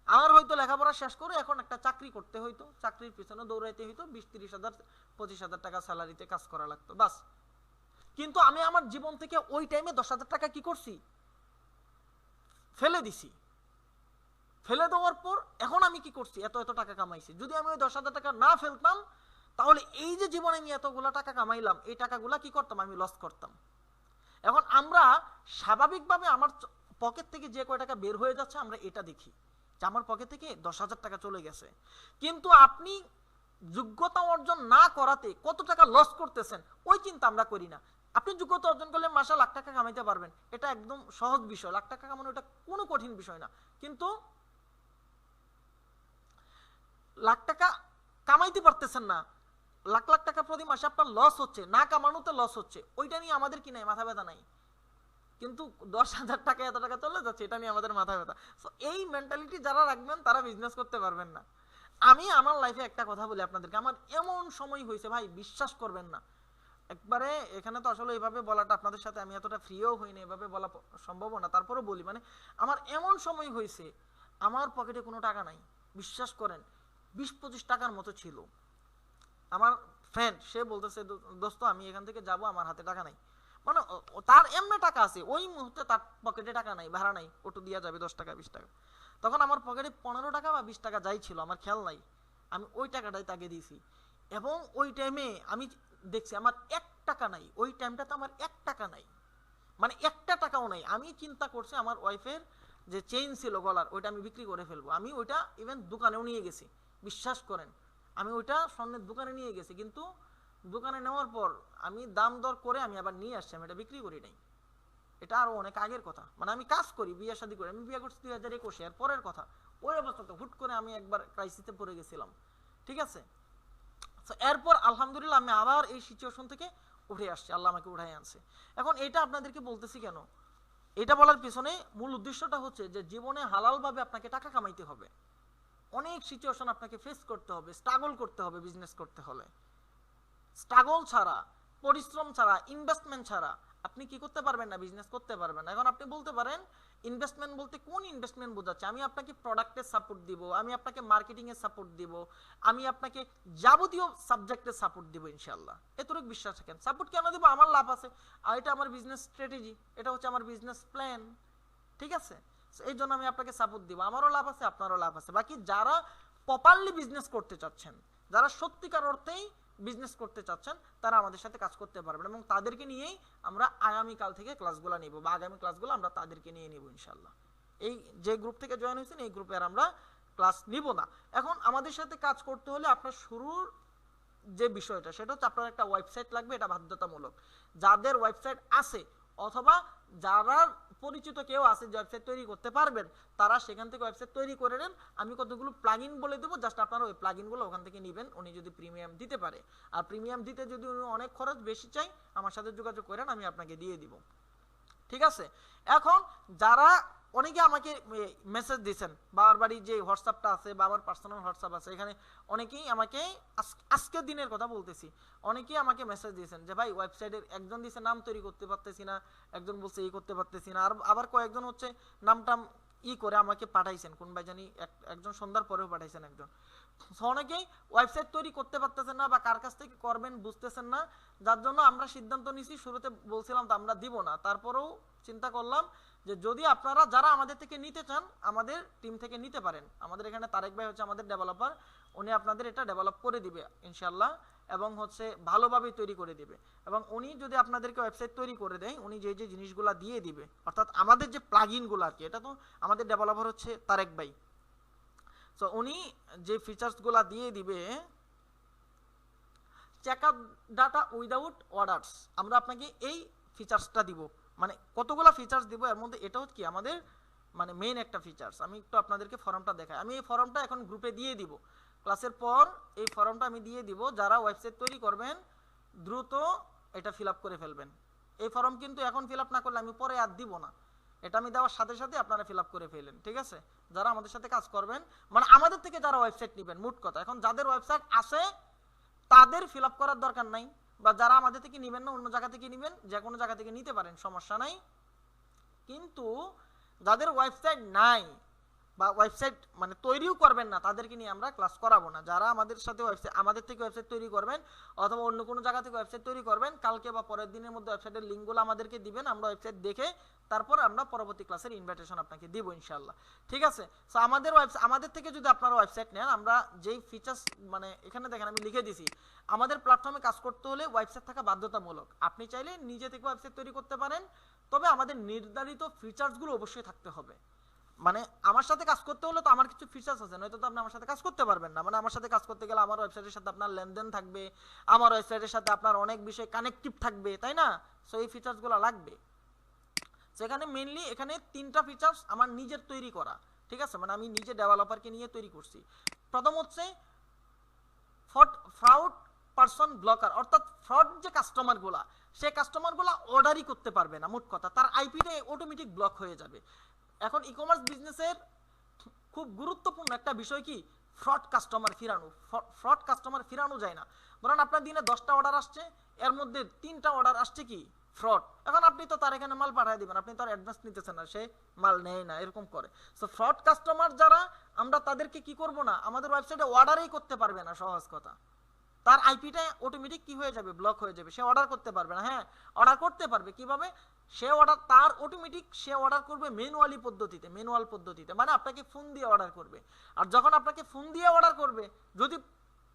আমার হয়তো লেখাপড়া শেষ করে এখন একটা চাকরি করতে হইতো, চাকরির পিছনে দৌড়াইতে হইতো, 20-30,000 25,000 টাকা স্যালারিতে কাজ করা লাগতো বাস। কিন্তু আমি আমার জীবন থেকে ওই টাইমে 10,000 টাকা কি করছি ফেলে দিছি, ফেলে দেওয়ার পর এখন আমি কি করছি এত এত টাকা কামাইছি। যদি আমি ওই 10,000 টাকা না ফেলতাম তাহলে এই যে জীবনে আমি এতগুলা টাকা কামাইলাম এই টাকাগুলা কি করতাম আমি লস করতাম। এখন আমরা স্বাভাবিকভাবে আমার পকেট থেকে যে কয় টাকা বের হয়ে যাচ্ছে আমরা এটা দেখি যে আমার পকেট থেকে 10,000 টাকা চলে গেছে, কিন্তু আপনি যোগ্যতা অর্জন না করাতে কত টাকা লস করতেছেন ওই চিন্তা আমরা করি না। আপনি যোগ্যতা অর্জন করলে মাসে লাখ টাকা কামাইতে পারবেন, এটা একদম সহজ বিষয়, লাখ টাকা কামানো এটা কোনো কঠিন বিষয় না। কিন্তু লাখ টাকা কামাইতে পারতেছেন না, লাখ লাখ টাকা প্রতি মাসে আপনার লস হচ্ছে, না কামানোতে লস হচ্ছে, ওইটা নিয়ে আমাদের কি নাই, মাথা ব্যথা নাই। কিন্তু 10,000 টাকা এত টাকা চলে যাচ্ছে, এটা নিয়ে আমাদের মাথা ব্যথা। সো এই মেন্টালিটি যারা রাখবেন তারা বিজনেস করতে পারবেন না। আমি আমার লাইফে একটা কথা বলি আপনাদেরকে, আমার এমন সময় হয়েছে ভাই বিশ্বাস করবেন না, একবারে এখানে তো আসলে এইভাবে বলাটা আপনাদের সাথে আমি এতটা ফ্রিও হইনি, এভাবে বলা সম্ভব না, তারপরেও বলি, মানে আমার এমন সময় হয়েছে আমার পকেটে কোনো টাকা নাই, বিশ্বাস করেন 20-25 টাকার মতো ছিল। আমার ফ্রেন্ড সে বলতেছে দোস্ত আমি এখান থেকে যাব, আমার হাতে টাকা নাই, মানে তার এমনি টাকা আছে, ওই মুহূর্তে তার পকেটে টাকা নাই, ভাড়া নাই, অটো দিয়া যাবে 10 টাকা 20 টাকা। তখন আমার পকেটে 15 টাকা বা 20 টাকা যাই ছিল, আমার খেয়াল নাই, আমি ওই টাকাটাই তাকে দিয়েছি। এবং ওই টাইমে আমি দেখছি আমার 1 টাকা নাই, ওই টাইমটাতে আমার 1 টাকা নাই, মানে একটা টাকাও নাই। আমি চিন্তা করছি আমার ওয়াইফের যে চেইন ছিল গলার, ওইটা আমি বিক্রি করে ফেলবো। আমি ওইটা ইভেন দোকানেও নিয়ে গেছি, বিশ্বাস করেন আমি ওইটা স্বর্ণের দোকানে নিয়ে গেছি, কিন্তু দোকানে নেওয়ার পর আমি দাম দর করে আমি আবার নিয়ে আসছি, আমি এটা বিক্রি করি নাই। এটা আরো অনেক আগের কথা, মানে আমি কাজ করি, বিয়ে শাদী করি, আমি বিয়ে করছি 2021 এর পরের কথা। ওই অবস্থাতে হুট করে আমি একবার ক্রাইসিসে পড়ে গেছিলাম, ঠিক আছে। এরপর আলহামদুলিল্লাহ আমি আবার এই সিচুয়েশন থেকে উঠে আসছি, আল্লাহ আমাকে উঠাই আনছে। এখন এটা আপনাদেরকে বলতেছি কেন, এটা বলার পিছনে মূল উদ্দেশ্যটা হচ্ছে যে জীবনে হালালভাবে আপনাকে টাকা কামাইতে হবে, অনেক সিচুয়েশন আপনাকে ফেস করতে হবে, স্ট্রাগল করতে হবে বিজনেস করতে হলে। স্ট্রাগল ছাড়া, পরিশ্রম ছাড়া, ইনভেস্টমেন্ট ছাড়া আপনি কি করতে পারবেন না, বিজনেস করতে পারবেন না। এখন আপনি বলতে পারেন ইনভেস্টমেন্ট বলতে কোন ইনভেস্টমেন্ট বোঝাচ্ছে? আমি আপনাকে প্রোডাক্টের সাপোর্ট দিব, আমি আপনাকে মার্কেটিং এর সাপোর্ট দিব, আমি আপনাকে যাবতীয় সাবজেক্টের সাপোর্ট দিব ইনশাআল্লাহ। এতটুকু বিশ্বাস রাখেন। সাপোর্ট কেন দিব? আমার লাভ আছে, আর এটা আমার বিজনেস স্ট্র্যাটেজি, এটা হচ্ছে আমার বিজনেস প্ল্যান, ঠিক আছে। এই জন্য আমি আপনাকে সাপোর্ট দিব, আমারও লাভ আছে আপনারও লাভ আছে। বাকি যারা প্রপারলি বিজনেস করতে চাচ্ছেন, যারা সত্যিকার অর্থেই বিজনেস করতে চাচ্ছেন, তারা আমাদের সাথে কাজ করতে পারবেন, এবং তাদেরকে নিয়েই আমরা আগামীকাল থেকে ক্লাসগুলো নিব, বা আগামী ক্লাসগুলো আমরা তাদেরকে নিয়ে নিব ইনশাল্লাহ। এই যে গ্রুপ থেকে জয়েন হয়েছেন এই গ্রুপে আর আমরা ক্লাস নিব না। এখন আমাদের সাথে কাজ করতে হলে আপনার শুরুর যে বিষয়টা সেটা হচ্ছে আপনার একটা ওয়েবসাইট লাগবে, এটা বাধ্যতামূলক। যাদের ওয়েবসাইট আছে অথবা যারা পরিচিত কেউ আছে যে ওয়েবসাইট তৈরি করতে পারবেন, তারা সেখান থেকে ওয়েবসাইট তৈরি করে নেন। আমি কতগুলো প্লাগইন বলে দেবো, জাস্ট আপনারা ওই প্লাগইনগুলো ওখান থেকে নেবেন, উনি যদি প্রিমিয়াম দিতে পারে। আর প্রিমিয়াম দিতে যদি উনি অনেক খরচ বেশি চাই, আমার সাথে যোগাযোগ করেন, আমি আপনাকে দিয়ে দিব, ঠিক আছে। এখন যারা অনেকে আমাকে মেসেজ দিয়েছেন, বারবারই যে হোয়াটসঅ্যাপটা আছে বা আমার পার্সোনাল হোয়াটসঅ্যাপ আছে, এখানে অনেকেই আমাকে আজকের দিনের কথা বলতেছি, অনেকেই আমাকে মেসেজ দিয়েছেন যে ভাই ওয়েবসাইটের, একজন দিয়েছে নাম তৈরি করতে পারতেছি না, একজন বলছে এই করতে পারতেছি না, আর আবার কয়েকজন হচ্ছে নামটা করে আমাকে পাঠাইছেন, কোন ভাই জানি একজন সন্ধ্যার পরেও পাঠাইছেন একজন। অনেকেই ওয়েবসাইট তৈরি করতে পারতেছেন না বা কার কাছ থেকে করবেন বুঝতেছেন না, যার জন্য আমরা সিদ্ধান্ত নিয়েছি, শুরুতে বলছিলাম তো আমরা দিব না, তারপরেও চিন্তা করলাম যে যদি আপনারা যারা আমাদের থেকে নিতে চান আমাদের টিম থেকে নিতে পারেন। আমাদের এখানে তারেক ভাই হচ্ছে আমাদের ডেভেলপার, উনি আপনাদের এটা ডেভেলপ করে দিবে ইনশাল্লাহ, এবং হচ্ছে ভালোভাবেই তৈরি করে দিবে। এবং উনি যদি আপনাদেরকে ওয়েবসাইট তৈরি করে দেয়, উনি যে যে জিনিসগুলো দিয়ে দিবে, অর্থাৎ আমাদের যে প্লাগইনগুলো আর কি, এটা তো আমাদের ডেভেলপার হচ্ছে তারেক ভাই, তো উনি যে ফিচার্সগুলো দিয়ে দিবে, চেকআপ ডাটা উইদাউট অর্ডারস, আমরা আপনাকে এই ফিচার্সটা দিব। মানে কতগুলো ফিচার্স দিব, এর মধ্যে এটা হচ্ছে কি আমাদের মানে মেইন একটা ফিচার্স। আমি একটু আপনাদেরকে ফর্মটা দেখাই, আমি এই ফর্মটা এখন গ্রুপে দিয়ে দিব, ক্লাসের পর এই ফর্মটা আমি দিয়ে দিব। যারা ওয়েবসাইট তৈরি করবেন দ্রুত এটা ফিল আপ করে ফেলবেন। এই ফর্ম কিন্তু এখন ফিল আপ না করলে আমি পরে আর দিব না, এটা আমি দেওয়ার সাথে সাথে আপনারা ফিল আপ করে ফেলেন, ঠিক আছে। যারা আমাদের সাথে কাজ করবেন, মানে আমাদের থেকে যারা ওয়েবসাইট নেবেন, মোট কথা এখন যাদের ওয়েবসাইট আছে তাদের ফিল আপ করার দরকার নাই, বা যারা আমাদের থেকে নেবেন না অন্য জায়গা থেকে নেবেন, যে কোনো জায়গা থেকে নিতে পারেন, সমস্যা নাই। কিন্তু যাদের ওয়েবসাইট নাই বা ওয়েবসাইট মানে তৈরিও করবেন না, তাদেরকে নিয়ে আমরা ক্লাস করাবো না। যারা আমাদের সাথে ওয়েবসাইট, আমাদের থেকে ওয়েবসাইট তৈরি করবেন অথবা অন্য কোনো জায়গা থেকে ওয়েবসাইট তৈরি করবেন, কালকে বা পরের দিনের মধ্যে ওয়েবসাইটের লিঙ্কগুলো আমাদেরকে দিবেন, আমরা ওয়েবসাইট দেখে তারপর আমরা পরবর্তী ক্লাসের ইনভাইটেশন আপনাকে দিব ইনশাআল্লাহ, ঠিক আছে। সো আমাদের থেকে যদি আপনারা ওয়েবসাইট নেন, আমরা যেই ফিচার্স, মানে এখানে দেখেন আমি লিখে দিছি, আমাদের প্ল্যাটফর্মে কাজ করতে হলে ওয়েবসাইট থাকা বাধ্যতামূলক। আপনি চাইলে নিজে থেকে ওয়েবসাইট তৈরি করতে পারেন, তবে আমাদের নির্ধারিত ফিচার্সগুলো অবশ্যই থাকতে হবে। মানে আমার সাথে কাজ করতে হলে তো আমার কিছু ফিচার্স আছে, নয়তো তো আপনি আমার সাথে কাজ করতে পারবেন না। মানে আমার সাথে কাজ করতে গেলে আমার ওয়েবসাইটের সাথে আপনার লেনদেন থাকবে, আমার ওয়েবসাইটের সাথে আপনার অনেক বিষয় কানেক্টিভ থাকবে, তাই না। সো এই ফিচার্সগুলো লাগবে। সেখানে মেইনলি এখানে 3টা ফিচার্স আমার নিজের তৈরি করা, ঠিক আছে, মানে আমি নিজে ডেভেলপারকে নিয়ে তৈরি করছি। প্রথম হচ্ছে ফ্রড পারসন ব্লকার, অর্থাৎ ফ্রড যে কাস্টমারগুলা, সেই কাস্টমারগুলা অর্ডারই করতে পারবে না, মোট কথা তার আইপিটা অটোমেটিক ব্লক হয়ে যাবে। এখন ই কমার্স বিজনেসের খুব গুরুত্বপূর্ণ একটা বিষয় কি, ফ্রড কাস্টমার ফিরানো। ফ্রড কাস্টমার ফিরানো যায় না। ধরেন আপনার দিনে 10টা অর্ডার আসছে, এর মধ্যে 3টা অর্ডার আসছে কি ফ্রড, এখন আপনি তো তার এখানে মাল পাঠিয়ে দিবেন, আপনি তো আর অ্যাডভান্স নিতেছেন না, সে মাল নেয় না, এরকম করে। সো ফ্রড কাস্টমার যারা, আমরা তাদেরকে কি করব না, আমাদের ওয়েবসাইটে অর্ডারই করতে পারবে না, সহজ কথা। তার আইপিটা অটোমেটিক কি হয়ে যাবে, ব্লক হয়ে যাবে, সে অর্ডার করতে পারবে না। হ্যাঁ, অর্ডার করতে পারবে কিভাবে, সে অর্ডার তার অটোমেটিক সে অর্ডার করবে ম্যানুয়ালি পদ্ধতিতে, ম্যানুয়াল পদ্ধতিতে, মানে আপনাকে ফোন দিয়ে অর্ডার করবে। আর যখন আপনাকে ফোন দিয়ে অর্ডার করবে, যদি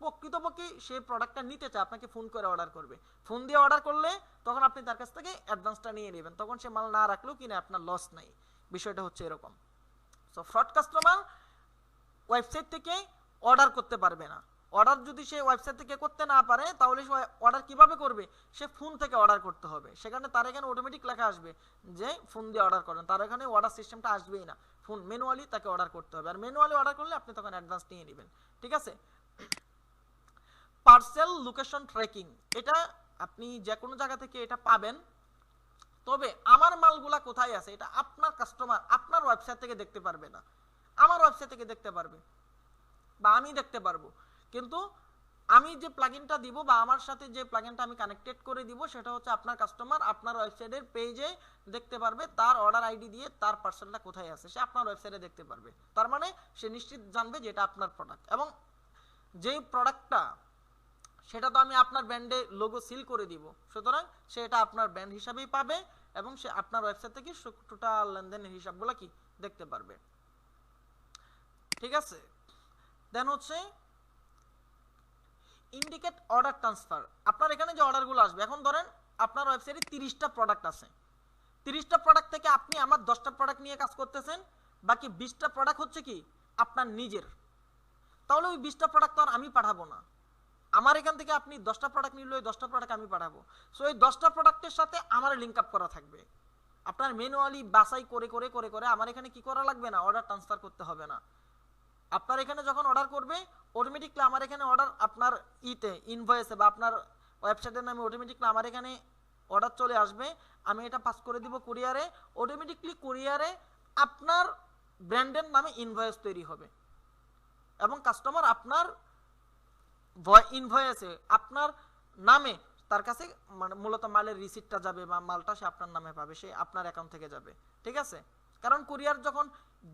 প্রকৃতপক্ষে সে প্রোডাক্টটা নিতে চায়, আপনাকে ফোন করে অর্ডার করবে। ফোন দিয়ে অর্ডার করলে তখন আপনি তার কাছ থেকে অ্যাডভান্সটা নিয়ে নেবেন, তখন সে মাল না রাখলেও কিনে আপনার লস নাই, বিষয়টা হচ্ছে এরকম। সো ফ্রড কাস্টমার ওয়েবসাইট থেকে অর্ডার করতে পারবে না। অর্ডার যদি সে ওয়েবসাইট থেকে করতে না পারে, তাহলে সে অর্ডার কিভাবে করবে, সে ফোন থেকে অর্ডার করতে হবে। সেখানে তার এখানে অটোমেটিক লেখা আসবে যে ফোন দিয়ে অর্ডার করেন, তার এখানে অর্ডার সিস্টেমটা আসবেই না, ফোন ম্যানুয়ালি তাকে অর্ডার করতে হবে। আর ম্যানুয়ালি অর্ডার করলে আপনি তখন অ্যাডভান্স নিয়ে নেবেন, ঠিক আছে। পার্সেল লোকেশন ট্র্যাকিং, এটা আপনি যে কোনো জায়গা থেকে এটা পাবেন, তবে আমার মালগুলা কোথায় আছে এটা আপনার কাস্টমার আপনার ওয়েবসাইট থেকে দেখতে পারবে না, আমার ওয়েবসাইট থেকে দেখতে পারবে বা আমি দেখতে পারবো। কিন্তু আমি যে প্লাগইনটা দিব বা আমার সাথে যে প্লাগইনটা আমি কানেক্টেড করে দিব, সেটা হচ্ছে আপনার কাস্টমার আপনার ওয়েবসাইটের পেজে দেখতে পারবে, তার অর্ডার আইডি দিয়ে তার পার্সেলটা কোথায় আছে সে আপনার ওয়েবসাইটে দেখতে পারবে। তার মানে সে নিশ্চিত জানবে যে এটা আপনার প্রোডাক্ট, এবং যেই প্রোডাক্টটা সেটা তো আমি আপনার ব্র্যান্ডে লোগো সিল করে দিব, সুতরাং সে এটা আপনার ব্র্যান্ড হিসাবেই পাবে এবং সে আপনার ওয়েবসাইট থেকে টোটাল লেনদেনের হিসাবগুলো কি দেখতে পারবে, ঠিক আছে। দেন হচ্ছে ইন্ডিকেট অর্ডার ট্রান্সফার। আপনার এখানে যে অর্ডারগুলো আসবে, এখন ধরেন আপনার ওয়েবসাইটে 30টা প্রোডাক্ট আছে, 30টা প্রোডাক্ট থেকে আপনি আমার 10টা প্রোডাক্ট নিয়ে কাজ করতেছেন, বাকি 20টা প্রোডাক্ট হচ্ছে কি আপনার নিজের। তাহলে ওই 20টা প্রোডাক্ট তো আর আমি পাঠাবো না, আমার এখান থেকে আপনি 10টা প্রোডাক্ট নিলে ওই 10টা প্রোডাক্ট আমি পাঠাবো। সো এই 10টা প্রোডাক্টের সাথে আমার লিঙ্ক আপ করা থাকবে। আপনার ম্যানুয়ালি বাছাই করে করে করে করে আমার এখানে কি করা লাগবে না, অর্ডার ট্রান্সফার করতে হবে না। আপনার এখানে যখন অর্ডার করবে, অটোমেটিকলি আমার এখানে অর্ডার আপনার ইনভয়েসে বা আপনার ওয়েবসাইটের নামে অটোমেটিকলি আমার এখানে অর্ডার চলে আসবে। আমি এটা পাস করে দিব কুরিয়ারে, অটোমেটিকলি কুরিয়ারে আপনার ব্র্যান্ডের নামে ইনভয়েস তৈরি হবে এবং কাস্টমার আপনার ইনভয়েসে আপনার নামে তার কাছে মানে মূলত মালের রিসিপ্টটা যাবে বা মালটা সে আপনার নামে পাবে, সে আপনার অ্যাকাউন্ট থেকে যাবে, ঠিক আছে। কারণ কুরিয়ার যখন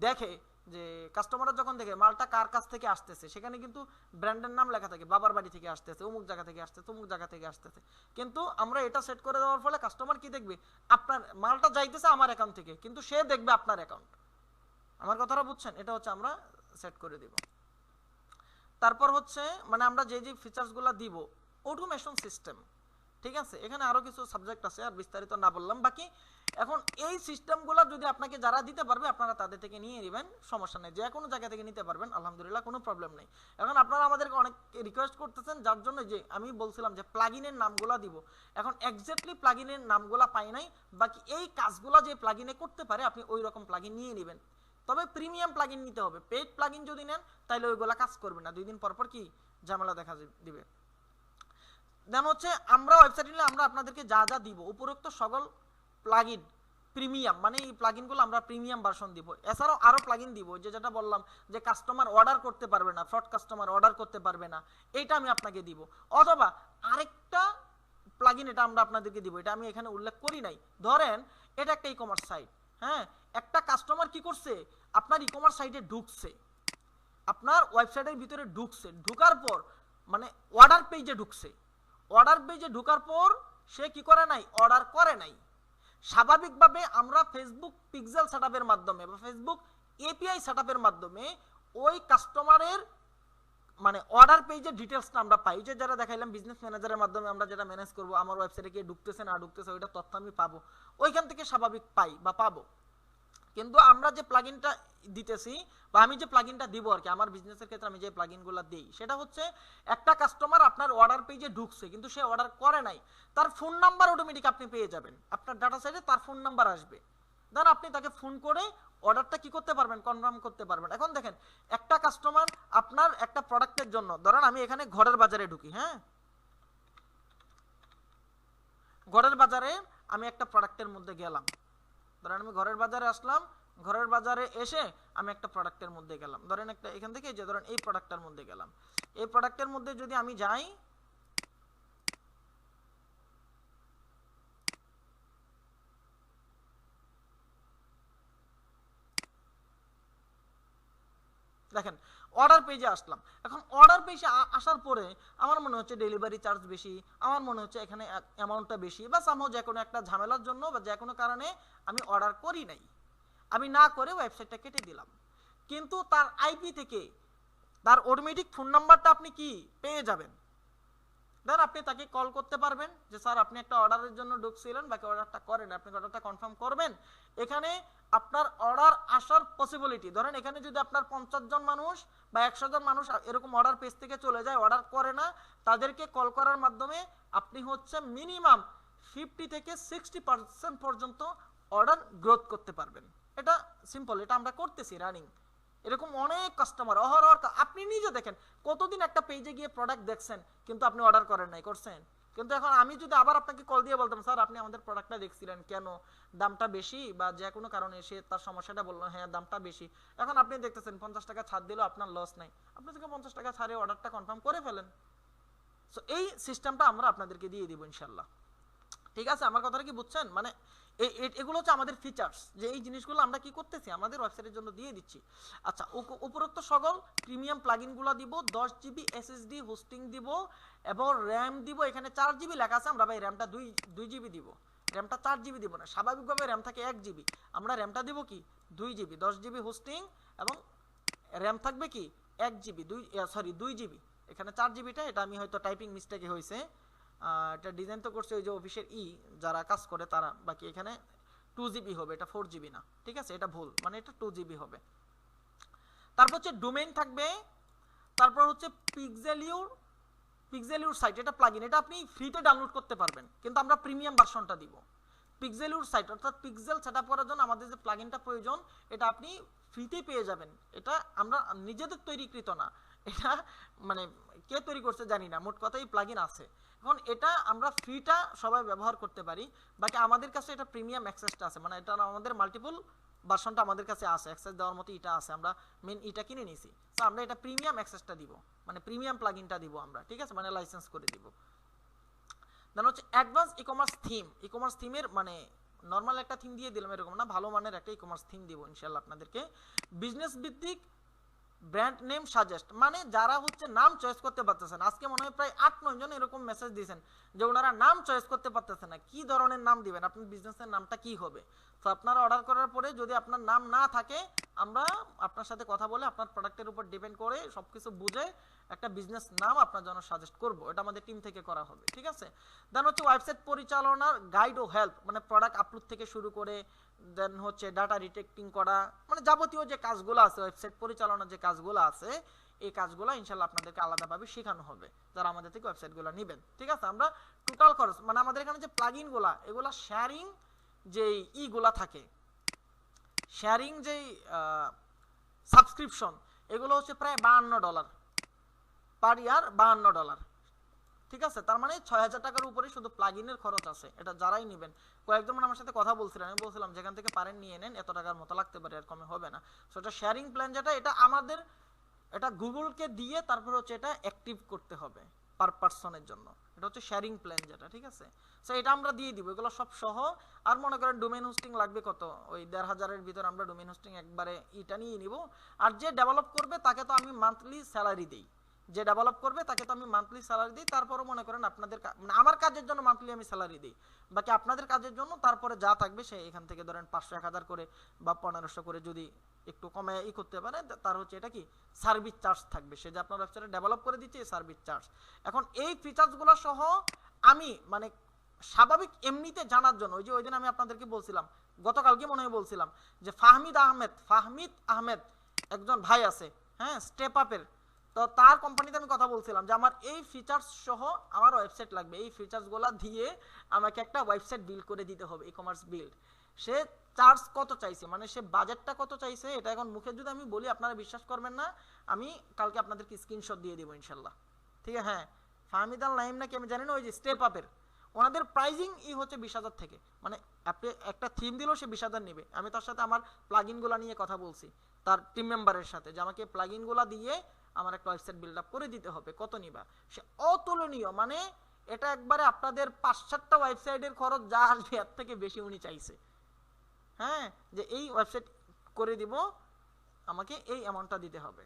দেখে যে কাস্টমাররা যখন দেখে মালটা কার কাছ থেকে আসতেছে, সেখানে কিন্তু ব্র্যান্ডের নাম লেখা থাকে, বাবার বাড়ি থেকে আসতেছে, অমুক জায়গা থেকে আসতেছে, অমুক জায়গা থেকে আসতেছে। কিন্তু আমরা এটা সেট করে দেওয়ার ফলে কাস্টমার কি দেখবে, আপনার মালটা যাইতেছে আমার অ্যাকাউন্ট থেকে, কিন্তু সে দেখবে আপনার অ্যাকাউন্ট। আমার কথাটা বুঝছেন, এটা হচ্ছে আমরা সেট করে দিব। তারপর হচ্ছে মানে আমরা যে যে ফিচার্সগুলো দিব, অটোমেশন সিস্টেম, ঠিক আছে। এখানে আরো কিছু সাবজেক্ট আছে, আর বিস্তারিত না বললাম। বাকি এখন এই সিস্টেমগুলো যদি আপনাকে যারা দিতে পারবে আপনারা তাদের থেকে নিয়ে নেবেন, সমস্যা নেই, যে কোনো জায়গা থেকে নিতে পারবেন, আলহামদুলিল্লাহ, কোনো প্রবলেম নেই। এখন আপনারা আমাদেরকে অনেক রিকোয়েস্ট করতেছেন, যার জন্য যে আমি বলছিলাম যে প্লাগইনের নামগুলো দিব, এখন এক্স্যাক্টলি প্লাগইনের নামগুলো পাই নাই। বাকি এই কাজগুলো যে প্লাগইনে করতে পারে আপনি ওই রকম প্লাগইন নিয়ে নেবেন, তবে প্রিমিয়াম প্লাগইন নিতে হবে। পেইড প্লাগইন যদি নেন তাহলে ওইগুলা কাজ করবে না, 2 দিন পর পর কি ঝামেলা দেখা দিবে। দেন হচ্ছে আমরা ওয়েবসাইট নিলে আমরা আপনাদেরকে যা যা দিব, উপরোক্ত সকল প্লাগইন প্রিমিয়াম, মানে এই প্লাগইনগুলো আমরা প্রিমিয়াম ভার্সন দিব। এছাড়াও আরো প্লাগইন দিব, যেটা বললাম যে কাস্টমার অর্ডার করতে পারবে না, ফ্রড কাস্টমার অর্ডার করতে পারবে না, এইটা আমি আপনাকে দিব। অথবা আরেকটা প্লাগইন এটা আমরা আপনাদেরকে দিব, এটা আমি এখানে উল্লেখ করি নাই। ধরেন এটা একটা ই কমার্স সাইট, হ্যাঁ, একটা কাস্টমার কি করছে, আপনার ই কমার্স সাইটে ঢুকছে, আপনার ওয়েবসাইটের ভিতরে ঢুকছে, ঢুকার পর মানে অর্ডার পেজে ঢুকছে, অর্ডার পেজে ঢোকার পর সে কি করে নাই, অর্ডার করে নাই। স্বাভাবিকভাবে আমরা ফেসবুক পিক্সেল সেটআপের মাধ্যমে বা ফেসবুক এপিআই সেটআপের মাধ্যমে ওই কাস্টমারের মানে অর্ডার পেজের ডিটেইলসটা আমরা পাই, যে যারা দেখাইলাম বিজনেস ম্যানেজারের মাধ্যমে আমরা যেটা ম্যানেজ করব, আমার ওয়েবসাইটে কি ঢুকতেছে না ঢুকতেছে ওইটা তথ্য আমি পাবো, ওইখান থেকে স্বাভাবিক পাই বা পাবো। কিন্তু আমরা যে প্লাগইনটা দিতেছি বা আমি যে প্লাগইনটা দিব আর কি, আমার বিজনেসের ক্ষেত্রে আমি যে প্লাগইনগুলো দেই, সেটা হচ্ছে একটা কাস্টমার আপনার অর্ডার পেজে ঢুকছে কিন্তু সে অর্ডার করে নাই, তার ফোন নাম্বার অটোমেটিক আপনি পেয়ে যাবেন, আপনার ডাটা সাইটে তার ফোন নাম্বার আসবে, দেন আপনি তাকে ফোন করে অর্ডারটা কি করতে পারবেন, কনফার্ম করতে পারবেন। এখন দেখেন একটা কাস্টমার আপনার একটা প্রোডাক্টের জন্য, ধরেন আমি এখানে ঘরের বাজারে ঢুকি, হ্যাঁ, ঘরের বাজারে আমি একটা প্রোডাক্টের মধ্যে গেলাম, ধরেন আমি ঘরের বাজারে আসলাম, ঘরের বাজারে এসে আমি একটা প্রোডাক্টের মধ্যে গেলাম, ধরেন একটা এখান থেকে যে ধরেন এই প্রোডাক্টের মধ্যে গেলাম, এই প্রোডাক্টের মধ্যে যদি আমি যাই, দেখেন অর্ডার পেজে আসলাম। এখন অর্ডার পেজে আসার পরে আমার মনে হচ্ছে ডেলিভারি চার্জ বেশি, আমার মনে হচ্ছে এখানে অ্যামাউন্টটা বেশি, বা সামহাও যে কোনো একটা ঝামেলার জন্য বা যে কোনো কারণে আমি অর্ডার করি নাই, আমি না করে ওয়েবসাইটটা কেটে দিলাম। কিন্তু তার আইপি থেকে তার অটোমেটিক ফোন নাম্বারটা আপনি কি পেয়ে যাবেন, দেন আপনি তাকে কল করতে পারবেন যে স্যার আপনি একটা অর্ডারের জন্য ঢুকছিলেন, বাকি অর্ডারটা করেন, আপনি অর্ডারটা কনফার্ম করবেন। এখানে আপনার অর্ডার আসার পসিবিলিটি, ধরেন এখানে যদি আপনার 50 জন মানুষ বা 100 জন মানুষ এরকম অর্ডার পেজ থেকে চলে যায়, অর্ডার করে না, তাদেরকে কল করার মাধ্যমে আপনি হচ্ছে মিনিমাম 50 থেকে 60% পর্যন্ত অর্ডার গ্রোথ করতে পারবেন। এটা সিম্পল, এটা আমরা করতেছি রানিং। এরকম অনেক কাস্টমার অহরহ, আপনি নিজে দেখেন কতদিন একটা পেজে গিয়ে প্রোডাক্ট দেখছেন কিন্তু আপনি অর্ডার করেন নাই, করছেন। কিন্তু এখন আমি যদি আবার আপনাকে কল দিয়ে বলতাম স্যার আপনি আমাদের প্রোডাক্টটা দেখছিলেন কেন, দামটা বেশি বা যে কোনো কারণে সে তার সমস্যাটা বললো হ্যাঁ দামটা বেশি, এখন আপনি দেখতেছেন 50 টাকা ছাড় দিলেও আপনার লস নাই, আপনি থেকে 50 টাকা ছাড়ে অর্ডারটা কনফার্ম করে ফেলেন। সো এই সিস্টেমটা আমরা আপনাদেরকে দিয়ে দিব ইনশাল্লাহ। ঠিক আছে, আমার কথাটা কি বুঝছেন? মানে এগুলো হচ্ছে আমাদের ফিচার্স, যে এই জিনিসগুলো আমরা কি করতেছি আমাদের ওয়েবসাইটের জন্য দিয়ে দিচ্ছি। আচ্ছা, উপরোক্ত সকল প্রিমিয়াম প্লাগইনগুলো দিব, 10 জিবি এসএসডি হোস্টিং দিব এবং র্যাম দিব। এখানে 4 জিবি লেখা আছে, আমরা ভাই র্যামটা 2 জিবি দিব, র্যামটা 4 জিবি দিব না, স্বাভাবিকভাবে র্যাম থাকে 1 জিবি, আমরা র্যামটা দিব কি 2 জিবি, 10 জিবি হোস্টিং এবং র্যাম থাকবে কি 1 জিবি, 2 জিবি। এখানে 4 জিবিটা এটা আমি হয়তো টাইপিং মিস্টেকে হয়েছে, এটা ডিজাইন তো করছে ওই যে অফিসের যারা কাজ করে তারা, বাকি এখানে 2 জিবি হবে, এটা 4 জিবি না, ঠিক আছে, এটা ভুল, মানে এটা 2 জিবি হবে। তারপর হচ্ছে ডোমেইন থাকবে, তারপর হচ্ছে পিক্সেলিউর সাইট, এটা প্লাগইন, এটা আপনি ফ্রিতে ডাউনলোড করতে পারবেন, কিন্তু আমরা প্রিমিয়াম ভার্সনটা দিব। পিক্সেলিউর সাইট অর্থাৎ পিক্সেল সেটআপ করার জন্য আমাদের যে প্লাগইনটা প্রয়োজন এটা আপনি ফ্রিতে পেয়ে যাবেন। এটা আমরা নিজেদের তৈরিকৃত না, এটা মানে কে তৈরি করছে জানি না, মোট কথা এই প্লাগইন আছে। এখন এটা আমরা ফ্রিটা সবাই ব্যবহার করতে পারি, বাকি আমাদের কাছে এটা প্রিমিয়াম অ্যাক্সেসটা আছে, মানে এটা আমাদের মাল্টিপল ভার্সনটা আমাদের কাছে আছে, অ্যাক্সেস দেওয়ার মতো এটা আছে, আমরা মেন এটা কিনে নিছি, তো আমরা এটা প্রিমিয়াম অ্যাক্সেসটা দিব, মানে প্রিমিয়াম প্লাগইনটা দিব আমরা, ঠিক আছে, মানে লাইসেন্স করে দিব। দেন হচ্ছে advance e commerce theme, e commerce থিমের মানে নর্মাল একটা থিম দিয়ে দিলাম এরকম না, ভালো মানের একটা ই কমার্স থিম দিব ইনশাআল্লাহ আপনাদেরকে। বিজনেস ভিত্তিক ব্র্যান্ড নেম সাজেস্ট, মানে যারা হচ্ছে নাম চয়েস করতে পারতেছেন, আজকে মনে হয় প্রায় 8-9 জন এরকম মেসেজ দিয়েছেন যে ওনারা নাম চয়েস করতে পারতেছেন না, কি ধরনের নাম দিবেন, আপনার বিজনেসের নামটা কি হবে। তো আপনারা অর্ডার করার পরে যদি আপনার নাম না থাকে, আমরা আপনার সাথে কথা বলে আপনার প্রোডাক্টের উপর ডিপেন্ড করে সবকিছু বুঝে একটা বিজনেস নাম আপনার জন্য সাজেস্ট করব, এটা আমাদের টিম থেকে করা হবে, ঠিক আছে। দেন হচ্ছে ওয়েবসাইট পরিচালনার গাইড ও হেল্প, মানে প্রোডাক্ট আপলোড থেকে শুরু করে দেন হচ্ছে ডাটা রিটেক্টিং করা, মানে যাবতীয় যে কাজগুলো আছে ওয়েবসাইট পরিচালনার যে কাজগুলো আছে এই কাজগুলো ইনশাআল্লাহ আপনাদেরকে আলাদাভাবে শেখানো হবে যারা আমাদের থেকে ওয়েবসাইটগুলো নেবেন, ঠিক আছে। আমরা টোটাল খরচ মানে আমাদের এখানে যে প্লাগইনগুলো এগুলো শেয়ারিং যে ইগুলা থাকে, শেয়ারিং যেই সাবস্ক্রিপশন এগুলো হচ্ছে প্রায় $52 পার ইয়ার, $52, ঠিক আছে। তার মানে 6000 টাকার উপরে শুধু প্লাগইনের খরচ আছে, এটা যারাই নেবেন। কয়েকজন আমার সাথে কথা বলছিলেন, আমি বলছিলাম যেখান থেকে পারেন নিয়ে নেন, এত টাকার মতো লাগতে পারে, আর কমে হবে না। সো এটা শেয়ারিং প্ল্যান যেটা, এটা আমাদের এটা গুগলকে দিয়ে তারপর হচ্ছে এটা অ্যাক্টিভ করতে হবে পার পার্সনের জন্য, এটা হচ্ছে শেয়ারিং প্ল্যান যেটা, ঠিক আছে। সো এটা আমরা দিয়ে দিব, এগুলো সব সহ। আর মনে করেন ডোমেইন হোস্টিং লাগবে কত, ওই 1500-এর ভিতর আমরা ডোমেইন হোস্টিং একবারে এটা নিয়ে নিব। আর যে ডেভেলপ করবে তাকে তো আমি মান্থলি স্যালারি দিই, যে ডেভেলপ করবে তাকে তো আমি মান্থলি স্যালারি দিই, তারপরে মনে করেন আপনাদের মানে আমার কাজের জন্য মান্থলি আমি স্যালারি দিই, বাকি আপনাদের কাজের জন্য তারপরে যা থাকবে সে এখান থেকে ধরেন 500-1000 করে বা 1500 করে যদি একটু কমে করতে পারে, তার হচ্ছে এটা কি সার্ভিস চার্জ থাকবে, সে যে আপনার ওয়েবসাইটে ডেভেলপ করে দিচ্ছে এই সার্ভিস চার্জ। এখন এই ফিচার্সগুলো সহ আমি মানে স্বাভাবিক এমনিতে জানার জন্য ওই যে ওই দিন আমি আপনাদেরকে বলছিলাম, গতকালকে মনে হয় বলছিলাম যে ফাহমিদ আহমেদ একজন ভাই আছে, হ্যাঁ, স্টেপ আপের, তো তার কোম্পানিতে আমি কথা বলছিলাম যে আমার এই ফিচার্স সহ আমার ওয়েবসাইট লাগবে, এই ফিচার্সগুলো দিয়ে আমাকে একটা ওয়েবসাইট বিল্ড করে দিতে হবে, ই কমার্স বিল্ড। সে চার্জ কত চাইছে, মানে সে বাজেটটা কত চাইছে, এটা এখন মুখে যদি আমি বলি আপনারা বিশ্বাস করবেন না, আমি কালকে আপনাদেরকে স্ক্রিনশট দিয়ে দেবো ইনশাল্লাহ, ঠিক আছে। হ্যাঁ, ফাহমিদ আল নাইম নাকি আমি জানি না, ওই যে স্টেপ আপের ওনাদের প্রাইজিং হচ্ছে 20,000 থেকে, মানে আপনি একটা থিম দিলেও সে 20,000 নেবে। আমি তার সাথে আমার প্লাগইনগুলো নিয়ে কথা বলছি তার টিম মেম্বারের সাথে, যে আমাকে প্লাগইনগুলো দিয়ে আমার একটা ওয়েবসাইট বিল্ড আপ করে দিতে হবে, কত নিবা। সে অতুলনীয়, মানে এটা একবারে আপনাদের 5-7টা ওয়েবসাইটের খরচ যা আসবে এর থেকে বেশি উনি চাইছে। হ্যাঁ, যে এই ওয়েবসাইট করে দিব, আমাকে এই অ্যামাউন্টটা দিতে হবে।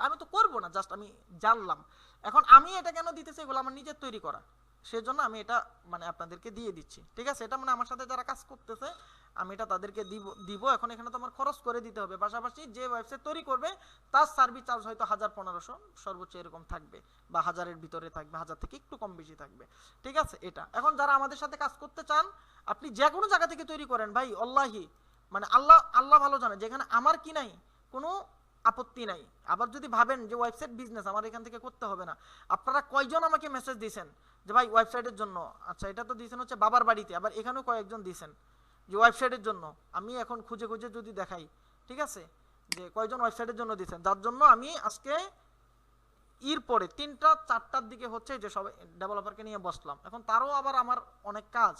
আমি তো করবো না, জাস্ট আমি জানলাম। এখন আমি এটা কেন দিতেছি, এগুলো আমার নিজের তৈরি করা, সেজন্য আমি এটা মানে আপনাদেরকে দিয়ে দিচ্ছি। ঠিক আছে, এটা মানে আমার সাথে যারা কাজ করতেছে আমি এটা তাদেরকে দিব। এখন এখানে তো আমার খরচ করে দিতে হবে, পাশাপাশি যে ওয়েবসাইট তৈরি করবে তার সার্ভিস চার্জ হয়তো 1,000-1,500 সর্বোচ্চ এরকম থাকবে, বা 1,000-এর ভিতরে থাকবে, 1,000 থেকে একটু কম বেশি থাকবে। ঠিক আছে, এটা এখন যারা আমাদের সাথে কাজ করতে চান, আপনি যে কোনো জায়গা থেকে তৈরি করেন ভাই, আল্লাহি মানে আল্লাহ ভালো জানে, যেখানে আমার কি নাই কোনো আপত্তি নাই। আবার যদি ভাবেন যে ওয়েবসাইট বিজনেস আমার এখান থেকে করতে হবে না, আপনারা কয়জন আমাকে মেসেজ দিয়েছেন যে ভাই ওয়েবসাইটের জন্য, আচ্ছা এটা তো দিয়েছেন হচ্ছে বাবার বাড়িতে, আবার এখানেও কয়েকজন দিয়েছেন যে ওয়েবসাইটের জন্য, আমি এখন খুঁজে খুঁজে যদি দেখাই, ঠিক আছে, যে কয়জন ওয়েবসাইটের জন্য দিয়েছেন, যার জন্য আমি আজকে পরে 3টা-4টার দিকে হচ্ছে যে সব ডেভেলপারকে নিয়ে বসলাম। এখন তারও আবার আমার অনেক কাজ,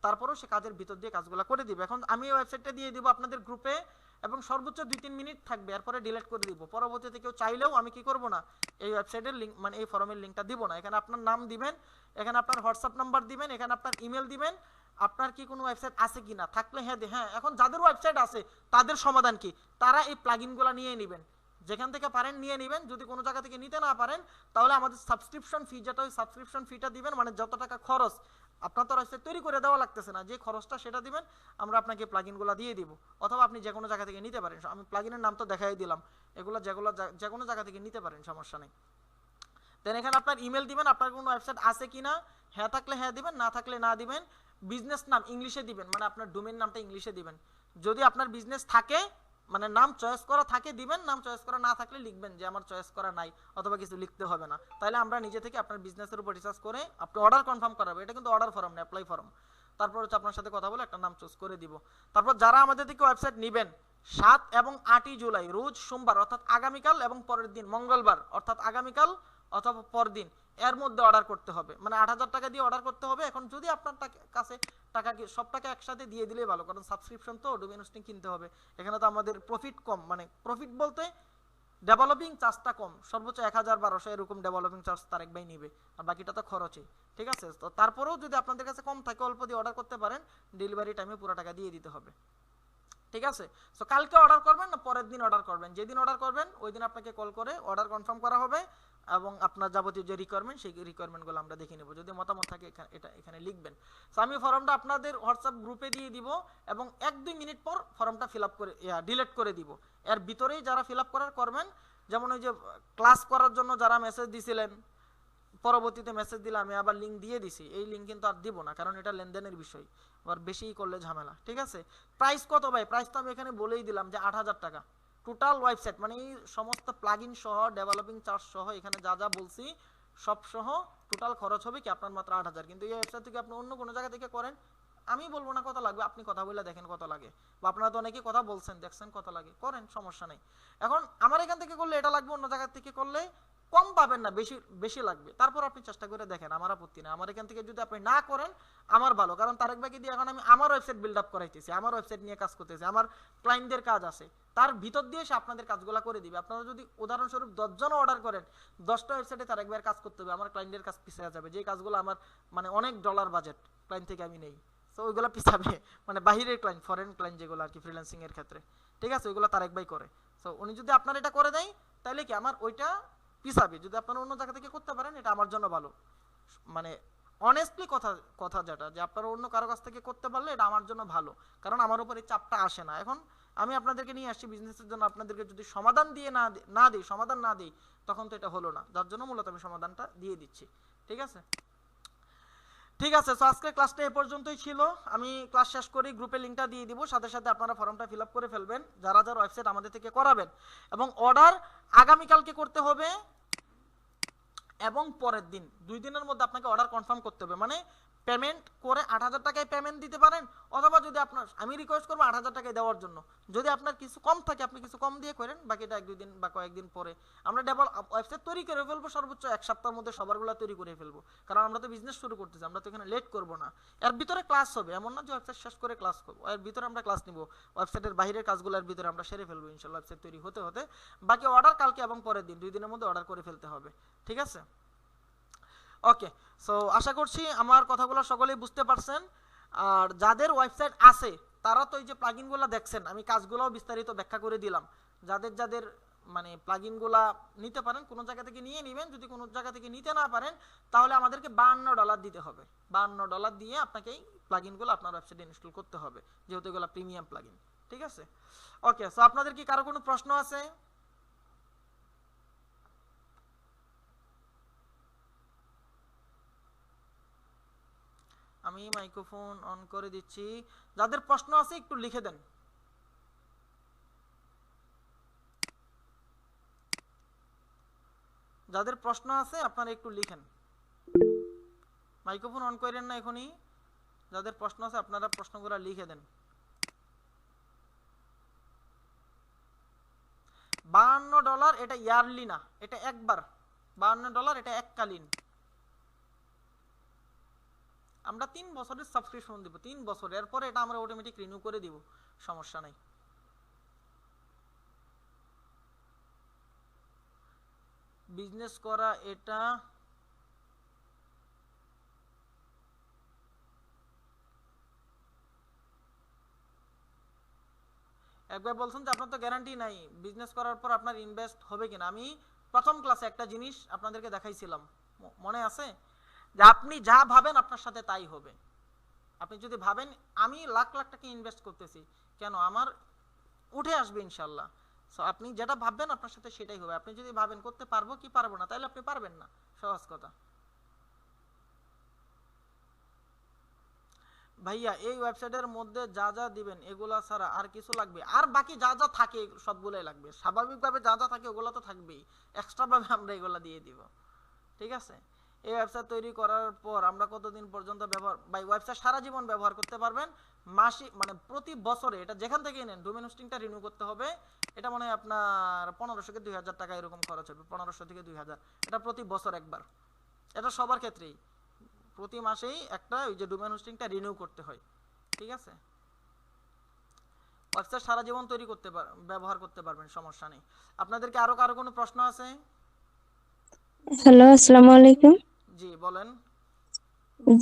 তারপরেও সে কাজের ভিতর দিয়ে কাজগুলো করে দিবে। এখন আমি ওয়েবসাইটটা দিয়ে দিব আপনাদের গ্রুপে, এবং সর্বোচ্চ 2-3 মিনিট থাকবে, এরপরে ডিলিট করে দিব। পরবর্তীতে কেউ চাইলেও আমি কি করব না, এই ওয়েবসাইটের লিঙ্ক মানে এই ফরমের লিঙ্কটা দিব না। এখানে আপনার নাম দিবেন, এখানে আপনার হোয়াটসঅ্যাপ নাম্বার দিবেন, এখানে আপনার ইমেল দিবেন, আপনার কি কোনো ওয়েবসাইট আছে কিনা, থাকলে হ্যাঁ। এখন যাদের ওয়েবসাইট আছে তাদের সমাধান কি, তারা এই প্লাগইনগুলো নিয়ে নেবেন, যেখান থেকে পারেন নিয়ে নেবেন। যদি কোনো জায়গা থেকে নিতে না পারেন তাহলে আমাদের সাবস্ক্রিপশন ফি, যেটা ওই সাবস্ক্রিপশন ফিটা দিবেন, মানে যত টাকা খরচ, আপনার তো ওয়েবসাইট তৈরি করে দেওয়া লাগতেছে না, যে খরচটা সেটা দিবেন, আমরা আপনাকে প্লাগইনগুলো দিয়ে দিব। অথবা আপনি যে কোনো জায়গা থেকে নিতে পারেন, আমি প্লাগইনের নাম তো দেখাই দিলাম, এগুলো যে কোনো জায়গা থেকে নিতে পারেন, সমস্যা নেই। দেন এখানে আপনার ইমেল দিবেন, আপনার কোনো ওয়েবসাইট আছে কিনা, হ্যাঁ থাকলে হ্যাঁ দিবেন, না থাকলে না দিবেন। বিজনেস নাম ইংলিশে দিবেন, মানে আপনার ডোমেইন নামটা ইংলিশে দিবেন। যদি আপনার বিজনেস থাকে, মানে নাম চয়েস করা থাকে দিবেন, নাম চয়েস করা না থাকলে লিখবেন যে আমার চয়েস করা নাই, অথবা কিছু লিখতে হবে না। তাহলে আমরা নিজে থেকে আপনার বিজনেসের উপর রিসার্চ করে আপনি অর্ডার কনফার্ম করাবো। এটা কিন্তু অর্ডার ফর্ম না, অ্যাপ্লাই ফর্ম। তারপর হচ্ছে আপনার সাথে কথা বলে একটা নাম চুজ করে দিব। তারপর যারা আমাদের থেকে ওয়েবসাইট নেবেন 7 এবং 8ই জুলাই রোজ সোমবার, অর্থাৎ আগামীকাল এবং পরের দিন মঙ্গলবার, অর্থাৎ আগামীকাল অথবা পরদিন, এর মধ্যে অর্ডার করতে হবে। মানে 8,000 টাকা দিয়ে অর্ডার করতে হবে। এখন যদি আপনার কাছে টাকা সব টাকা একসাথে দিয়ে দিলেই ভালো, কারণ সাবস্ক্রিপশন তো ডোমেইন হোস্টিং কিনতে হবে। এখানে তো আমাদের প্রফিট কম, মানে প্রফিট বলতে ডেভেলপিং চার্জটা কম, সর্বোচ্চ 1,000-1,200 এরকম ডেভেলপিং চার্জ তারেক ভাই নিবে, আর বাকিটা তো খরচই। ঠিক আছে, তো তারপরেও যদি আপনাদের কাছে কম থাকে অল্প দিয়ে অর্ডার করতে পারেন, ডেলিভারি টাইমে পুরো টাকা দিয়ে দিতে হবে। ঠিক আছে, সো কালকে অর্ডার করবেন না পরের দিন অর্ডার করবেন, যেদিন অর্ডার করবেন ওই দিন আপনাকে কল করে অর্ডার কনফার্ম করা হবে, এবং আপনার যাবতীয় যে রিকোয়ারমেন্ট সেই রিকোয়ারমেন্টগুলো আমরা দেখে নেব। যদি মতামত থাকে এখানে লিখবেন। সো আমি ফর্মটা আপনাদের হোয়াটসঅ্যাপ গ্রুপে দিয়ে দিব, এবং 1-2 মিনিট পর ফর্মটা ফিল আপ করে ডিলিট করে দিব। এর ভিতরেই যারা ফিল আপ করবেন, যেমন ওই যে ক্লাস করার জন্য যারা মেসেজ দিছিলেন, পরবর্তীতে মেসেজ দিলে আমি আবার লিঙ্ক দিয়ে দিছি, এই লিঙ্ক কিন্তু আর দিব না, কারণ এটা লেনদেনের বিষয়, আবার বেশি করলে ঝামেলা। ঠিক আছে, প্রাইস কত ভাই? প্রাইস তো আমি এখানে বলেই দিলাম যে 8,000 টাকা টোটাল ওয়েবসাইট, মানে এই সমস্ত প্লাগইন সহ ডেভেলপিং চার্জ সহ এখানে যা যা বলছি সব সহ টোটাল খরচ হবে কি আপনার মাত্র 8,000। কিন্তু এই ওয়েবসাইট থেকে আপনি অন্য কোনো জায়গা থেকে করেন, আমি বলবো না কত লাগবে, আপনি কথা বলে দেখেন কত লাগে, বা আপনারা তো অনেকেই কথা বলছেন দেখছেন কত লাগে, করেন, সমস্যা নেই। এখন আমার এখান থেকে করলে এটা লাগবে, অন্য জায়গা থেকে করলে কম পাবেন না, বেশি লাগবে। তারপর আপনি চেষ্টা করে দেখেন, আমার আপত্তি না। আমার এখান থেকে যদি আপনি না করেন আমার ভালো, কারণ তারেক ভাইকে দিয়ে এখন আমি আমার ওয়েবসাইট বিল্ড আপ করাইতেছি, আমার ওয়েবসাইট নিয়ে কাজ করতেছি, আমার ক্লায়েন্টদের কাজ আছে, তার ভিতর দিয়ে সে আপনাদের কাজগুলো করে দিবে। আপনারা যদি উদাহরণস্বরূপ 10 জন অর্ডার করেন, 10টা ওয়েবসাইটে তারেক ভাইয়ের কাজ করতে হবে, আমার ক্লায়েন্টের কাজ পিছিয়ে যাবে, যে কাজগুলো আমার মানে অনেক ডলার বাজেট ক্লায়েন্ট থেকে আমি নেই, তো ওইগুলো পিছাবে, মানে বাহিরের ক্লায়েন্ট, ফরেন ক্লায়েন্ট যেগুলো আর কি ফ্রিল্যান্সিং এর ক্ষেত্রে। ঠিক আছে, ওইগুলো তারেক ভাই করে। তো উনি যদি আপনার এটা করে দেয় তাহলে কি আমার ওইটা পিছাবে। যদি আপনারা অন্য জায়গা থেকে করতে পারেন এটা আমার জন্য ভালো, মানে অনেস্টলি কথা যেটা, যে আপনারা অন্য কারো কাছ থেকে করতে পারলে এটা আমার জন্য ভালো, কারণ আমার উপর এই চাপটা আসে না। এখন আমি আপনাদেরকে নিয়ে আসছি বিজনেসের জন্য, আপনাদেরকে যদি সমাধান দিয়ে সমাধান না দিই তখন তো এটা হলো না, যার জন্য মূলত আমি সমাধানটা দিয়ে দিচ্ছি। ঠিক আছে, তো আজকের ক্লাসটা এ পর্যন্তই ছিল। আমি ক্লাস শেষ করি, গ্রুপে লিঙ্কটা দিয়ে দিব, সাথে সাথে আপনারা ফর্মটা ফিল আপ করে ফেলবেন যারা যারা ওয়েবসাইট আমাদের থেকে করাবেন, এবং অর্ডার আগামীকালকে করতে হবে এবং পরের দিন, 2 দিনের মধ্যে আপনাকে অর্ডার কনফার্ম করতে হবে। মানে পেমেন্ট করে 8,000 টাকায় পেমেন্ট দিতে পারেন, অথবা যদি আপনার, আমি রিকোয়েস্ট করবো 8,000 টাকায় দেওয়ার জন্য। যদি আপনার কিছু কম থাকে আপনি কিছু কম দিয়ে করেন, বাকিটা 1-2 দিন বা কয়েকদিন পরে আমরা ওয়েবসাইট তৈরি করে ফেলবো, সর্বোচ্চ 1 সপ্তাহের মধ্যে সবারগুলো তৈরি করে ফেলবো, কারণ আমরা তো বিজনেস শুরু করতেছি, আমরা তো এখানে লেট করবো না। এর ভিতরে ক্লাস হবে, এমন না যে ওয়েবসাইট শেষ করে ক্লাস করবো, এর ভিতরে আমরা ক্লাস নিব, ওয়েবসাইটের বাইরের কাজগুলোর ভিতরে আমরা সেরে ফেলবো ইনশাল্লাহ ওয়েবসাইট তৈরি হতে হতে। বাকি অর্ডার কালকে এবং পরের দিন, 2 দিনের মধ্যে অর্ডার করে ফেলতে হবে, ঠিক আছে? ওকে, সো আশা করছি আমার কথাগুলো সকলেই বুঝতে পারছেন। আর যাদের ওয়েবসাইট আছে তারা তো এই যে প্লাগইনগুলো দেখছেন, আমি কাজগুলোও বিস্তারিত ব্যাখ্যা করে দিলাম। যাদের যাদের মানে প্লাগইনগুলো নিতে পারেন কোনো জায়গা থেকে নিয়ে নেবেন, যদি কোনো জায়গা থেকে নিতে না পারেন তাহলে আমাদেরকে $52 দিতে হবে। $52 দিয়ে আপনাকে এই প্লাগইনগুলো আপনার ওয়েবসাইটে ইনস্টল করতে হবে, যেহেতু এগুলো প্রিমিয়াম প্লাগইন, ঠিক আছে? ওকে, সো আপনাদের কি কারো কোনো প্রশ্ন আছে? আমি মাইক্রোফোন অন করে দিচ্ছি, যাদের প্রশ্ন আছে একটু লিখে দেন। যাদের প্রশ্ন আছে আপনারা একটু লিখেন, মাইক্রোফোন অন করেন না এখনই। যাদের প্রশ্ন আছে আপনারা প্রশ্নগুলো লিখে দেন। $52 এটা ইয়ারলি না, এটা একবার। $52 এটা এককালীন। আমরা 3 বছরের সাবস্ক্রিপশন দিব, 3 বছর, এরপরে এটা আমরা অটোমেটিক রিনিউ করে দিব, সমস্যা নাই। বিজনেস করা এটা একবার বলছেন যে আপনার তো গ্যারান্টি নাই বিজনেস করার পর আপনার ইনভেস্ট হবে কিনা। আমি প্রথম ক্লাসে একটা জিনিস আপনাদেরকে দেখাইছিলাম, মনে আছে? যে আপনি যা ভাবেন আপনার সাথে তাই হবে। আপনি যদি ভাবেন আমি লাখ লাখ টাকা ইনভেস্ট করতেছি, কেন আমার উঠে আসবে ইনশাল্লাহ। সো আপনি যেটা ভাববেন আপনার সাথে সেটাই হবে। আপনি যদি ভাবেন করতে পারবো কি পারবো না, তাহলে আপনি পারবেন না, সহজ কথা। ভাইয়া এই ওয়েবসাইটের মধ্যে যা যা দিবেন এগুলা ছাড়া আর কিছু লাগবে? আর বাকি যা যা থাকে সবগুলাই লাগবে, স্বাভাবিকভাবে যা যা থাকে ওগুলো তো থাকবেই, এক্সট্রা ভাবে আমরা এগুলা দিয়ে দিব, ঠিক আছে? এই ওয়েবসাইট তৈরি করার পর আমরা কতদিন পর্যন্ত ব্যবহার, বাই ওয়েবসাইট সারা জীবন ব্যবহার করতে পারবেন। মাসিক মানে প্রতি বছরে এটা যেখান থেকে নেন ডোমেইন হোস্টিংটা রিনিউ করতে হবে। এটা মনে হয় আপনার 1500 থেকে 2000 টাকা এরকম খরচ হবে, 1500 থেকে 2000। এটা প্রতি বছর একবার, এটা সবার ক্ষেত্রেই প্রতি মাসেই একটা ওই যে ডোমেইন হোস্টিংটা রিনিউ করতে হয়, ঠিক আছে? ওয়েবসাইট সারা জীবন তৈরি করতে ব্যবহার করতে পারবেন, সমস্যা নেই। আপনাদেরকে আরো কারো কোনো প্রশ্ন আছে? হ্যালো, আসসালামু আলাইকুম। জি বলেন।